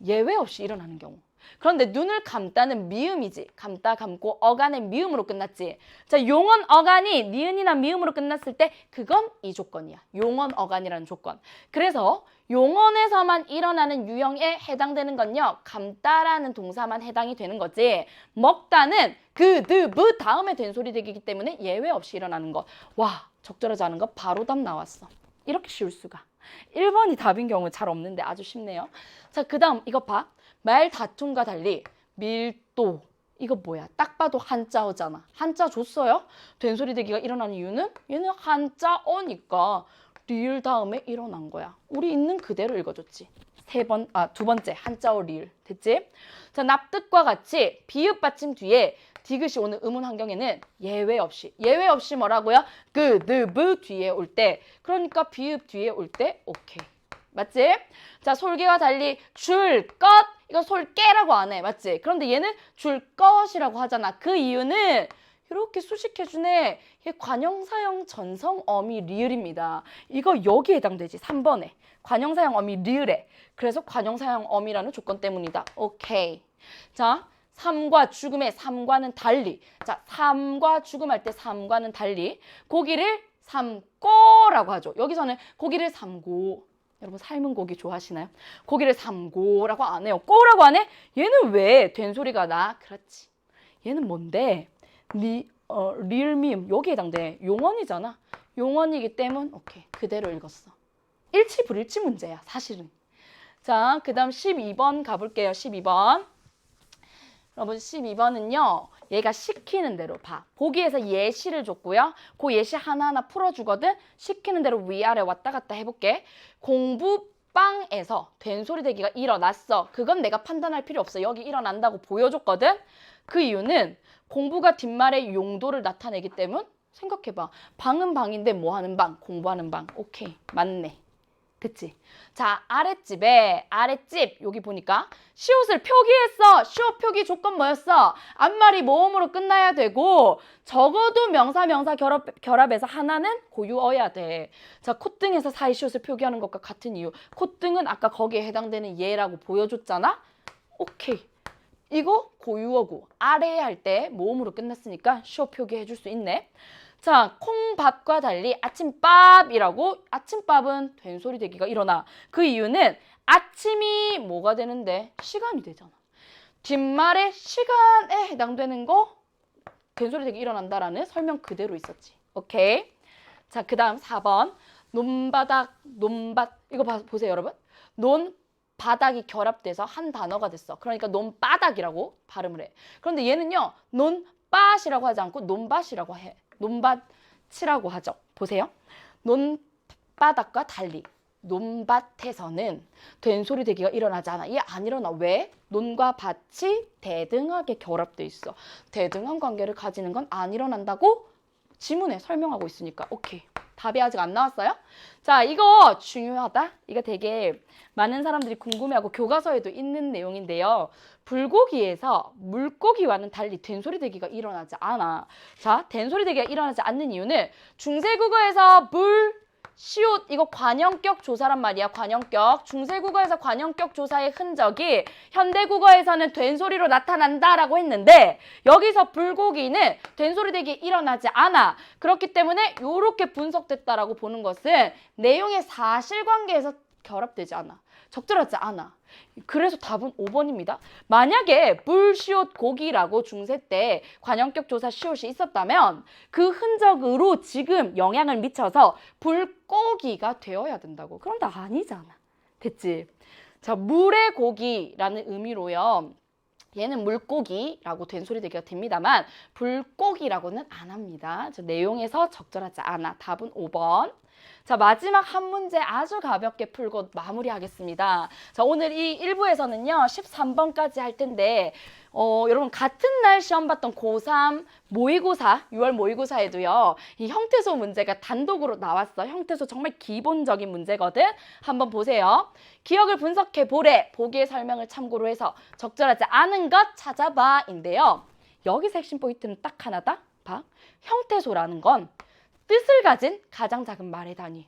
A: 예외 없이 일어나는 경우. 그런데 눈을 감다는 미음이지. 감다, 감고 어간의 미음으로 끝났지. 자, 용언 어간이 니은이나 미음으로 끝났을 때 그건 이 조건이야. 용언 어간이라는 조건. 그래서 용언에서만 일어나는 유형에 해당되는 건요. 감다라는 동사만 해당이 되는 거지. 먹다는 그드브 다음에 된소리 대기이기 때문에 예외 없이 일어나는 것. 와, 적절하지 않은 거 바로 답 나왔어. 이렇게 쉬울 수가. 1번이 답인 경우 잘 없는데 아주 쉽네요. 자, 그 다음 이거 봐. 말 다툼과 달리 밀도. 이거 뭐야? 딱 봐도 한자어잖아. 한자 줬어요? 된소리 대기가 일어나는 이유는 얘는 한자어니까 리을 다음에 일어난 거야. 우리 있는 그대로 읽어줬지. 두 번째 한자어 리을. 됐지? 자, 납득과 같이 비읍 받침 뒤에 디귿이 오는 의문 환경에는 예외 없이 뭐라고요? 그드브 뒤에 올 때, 그러니까 비읍 뒤에 올 때 오케이. 맞지? 자, 솔개와 달리 줄 것, 이거 솔개라고 안 해. 맞지? 그런데 얘는 줄 것이라고 하잖아. 그 이유는 이렇게 수식해주네. 이게 관형사형 전성 어미 리을입니다. 이거 여기에 해당되지. 3번에. 관형사형 어미 리을에. 그래서 관형사형 어미라는 조건 때문이다. 오케이. 자, 삶과 죽음의 삶과는 달리. 자, 삶과 죽음 할 때 삶과는 달리 고기를 삶고라고 하죠. 여기서는 고기를 삶고. 여러분 삶은 고기 좋아하시나요? 고기를 삶고라고 안 해요. 꼬라고 안 해? 얘는 왜 된소리가 나? 그렇지. 얘는 뭔데? 리을미음 여기에 해당돼. 용언이잖아. 용언이기 때문에 오케이. 그대로 읽었어. 일치 불일치 문제야 사실은. 자, 그 다음 12번 가볼게요. 12번. 여러분 12번은요. 얘가 시키는 대로 봐. 보기에서 예시를 줬고요. 그 예시 하나하나 풀어주거든. 시키는 대로 위아래 왔다 갔다 해볼게. 공부방에서 된소리 대기가 일어났어. 그건 내가 판단할 필요 없어. 여기 일어난다고 보여줬거든. 그 이유는 공부가 뒷말의 용도를 나타내기 때문. 생각해봐. 방은 방인데 뭐 하는 방? 공부하는 방. 오케이. 맞네. 됐지? 자, 아랫집 여기 보니까 시옷을 표기했어. 시옷 표기 조건 뭐였어? 앞말이 모음으로 끝나야 되고 적어도 명사 결합해서 하나는 고유어야 돼. 자, 콧등에서 사이 시옷을 표기하는 것과 같은 이유. 콧등은 아까 거기에 해당되는 예라고 보여줬잖아? 오케이. 이거 고유어고 아래 할 때 모음으로 끝났으니까 시옷 표기해 줄 수 있네. 자, 콩밥과 달리 아침밥이라고. 아침밥은 된소리 되기가 일어나. 그 이유는 아침이 뭐가 되는데? 시간이 되잖아. 뒷말에 시간에 해당되는 거 된소리 되기 일어난다라는 설명 그대로 있었지. 오케이. 자, 그 다음 4번. 논바닥, 논밭. 이거 보세요, 여러분. 논바닥이 결합돼서 한 단어가 됐어. 그러니까 논바닥이라고 발음을 해. 그런데 얘는요. 논밭이라고 하지 않고 논밭이라고 해. 논밭이라고 하죠. 보세요. 논바닥과 달리 논밭에서는 된소리 되기가 일어나지 않아. 이게 안 일어나. 왜? 논과 밭이 대등하게 결합돼 있어. 대등한 관계를 가지는 건 안 일어난다고 지문에 설명하고 있으니까. 오케이. 답이 아직 안 나왔어요? 자, 이거 중요하다. 이거 되게 많은 사람들이 궁금해하고 교과서에도 있는 내용인데요. 불고기에서 물고기와는 달리 된소리 대기가 일어나지 않아. 자, 된소리 대기가 일어나지 않는 이유는 중세국어에서 시옷 이거 관형격 조사란 말이야. 관형격. 중세국어에서 관형격 조사의 흔적이 현대국어에서는 된소리로 나타난다라고 했는데 여기서 불고기는 된소리 대기 일어나지 않아. 그렇기 때문에 이렇게 분석됐다라고 보는 것은 내용의 사실관계에서 결합되지 않아. 적절하지 않아. 그래서 답은 5번입니다. 만약에 시옷 고기라고 중세 때 관형격 조사 시옷이 있었다면 그 흔적으로 지금 영향을 미쳐서 불고기가 되어야 된다고. 그런데 아니잖아. 됐지? 자, 물의 고기라는 의미로요. 얘는 물고기라고 된소리 되기가 됩니다만 불고기라고는 안 합니다. 내용에서 적절하지 않아. 답은 5번. 자, 마지막 한 문제 아주 가볍게 풀고 마무리하겠습니다. 자, 오늘 이 1부에서는요, 13번까지 할 텐데, 여러분 같은 날 시험 봤던 고3 모의고사, 6월 모의고사에도요, 이 형태소 문제가 단독으로 나왔어. 형태소 정말 기본적인 문제거든. 한번 보세요. 기억을 분석해 보래. 보기의 설명을 참고로 해서 적절하지 않은 것 찾아봐. 인데요. 여기서 핵심 포인트는 딱 하나다. 봐. 형태소라는 건 뜻을 가진 가장 작은 말의 단위.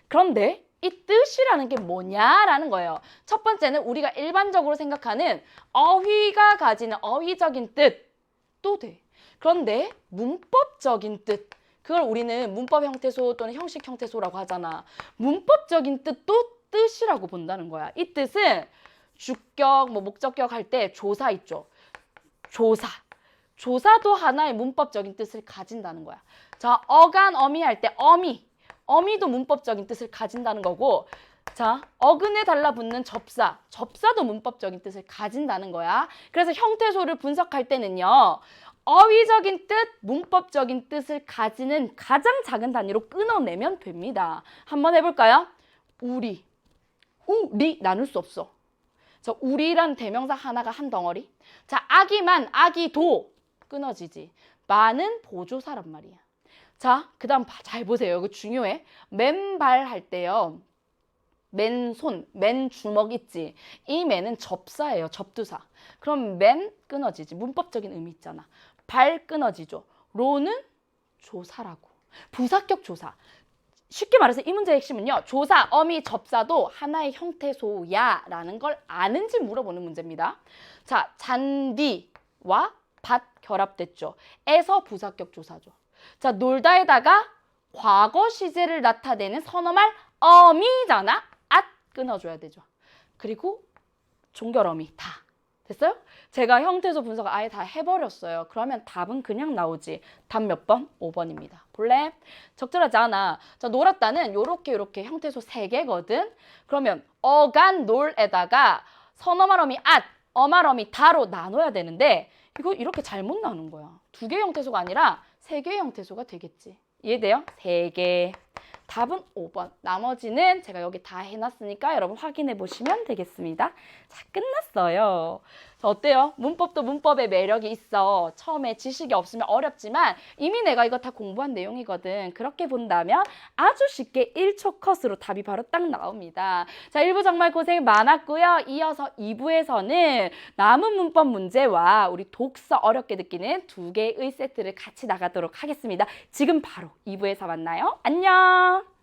A: 그런데 이 뜻이라는 게 뭐냐라는 거예요. 첫 번째는 우리가 일반적으로 생각하는 어휘가 가지는 어휘적인 뜻도 돼. 그런데 문법적인 뜻, 그걸 우리는 문법 형태소 또는 형식 형태소라고 하잖아. 문법적인 뜻도 뜻이라고 본다는 거야. 이 뜻은 주격, 목적격 할 때 조사 있죠. 조사도 하나의 문법적인 뜻을 가진다는 거야. 자, 어간, 어미 할 때 어미도 문법적인 뜻을 가진다는 거고, 자, 어근에 달라붙는 접사도 문법적인 뜻을 가진다는 거야. 그래서 형태소를 분석할 때는요, 어휘적인 뜻, 문법적인 뜻을 가지는 가장 작은 단위로 끊어내면 됩니다. 한번 해볼까요? 우리 나눌 수 없어. 자, 우리란 대명사 하나가 한 덩어리. 자, 아기도 끊어지지. 많은 보조사란 말이야. 자, 그 다음 잘 보세요. 이거 중요해. 맨발 할 때요. 맨손, 맨주먹 있지. 이 맨은 접사예요. 접두사. 그럼 맨 끊어지지. 문법적인 의미 있잖아. 발 끊어지죠. 로는 조사라고. 부사격 조사. 쉽게 말해서 이 문제의 핵심은요. 조사, 어미, 접사도 하나의 형태소야 라는 걸 아는지 물어보는 문제입니다. 자, 잔디와 밭 결합됐죠. 에서 부사격 조사죠. 자, 놀다에다가 과거 시제를 나타내는 선어말 어미잖아. 끊어줘야 되죠. 그리고 종결어미 다. 됐어요? 제가 형태소 분석 아예 다 해버렸어요. 그러면 답은 그냥 나오지. 답 몇 번? 5번입니다. 볼래? 적절하지 않아. 자, 놀았다는 요렇게 형태소 3개거든. 그러면 어간 놀에다가 선어말어미 어말어미 다로 나눠야 되는데 이거 이렇게 잘못 나눈 거야. 2개 형태소가 아니라 3개의 형태소가 되겠지. 이해돼요? 3개. 답은 5번. 나머지는 제가 여기 다 해놨으니까 여러분 확인해 보시면 되겠습니다. 자, 끝났어요. 어때요? 문법도 문법의 매력이 있어. 처음에 지식이 없으면 어렵지만 이미 내가 이거 다 공부한 내용이거든. 그렇게 본다면 아주 쉽게 1초 컷으로 답이 바로 딱 나옵니다. 자, 1부 정말 고생 많았고요. 이어서 2부에서는 남은 문법 문제와 우리 독서 어렵게 느끼는 두 개의 세트를 같이 나가도록 하겠습니다. 지금 바로 2부에서 만나요. 안녕!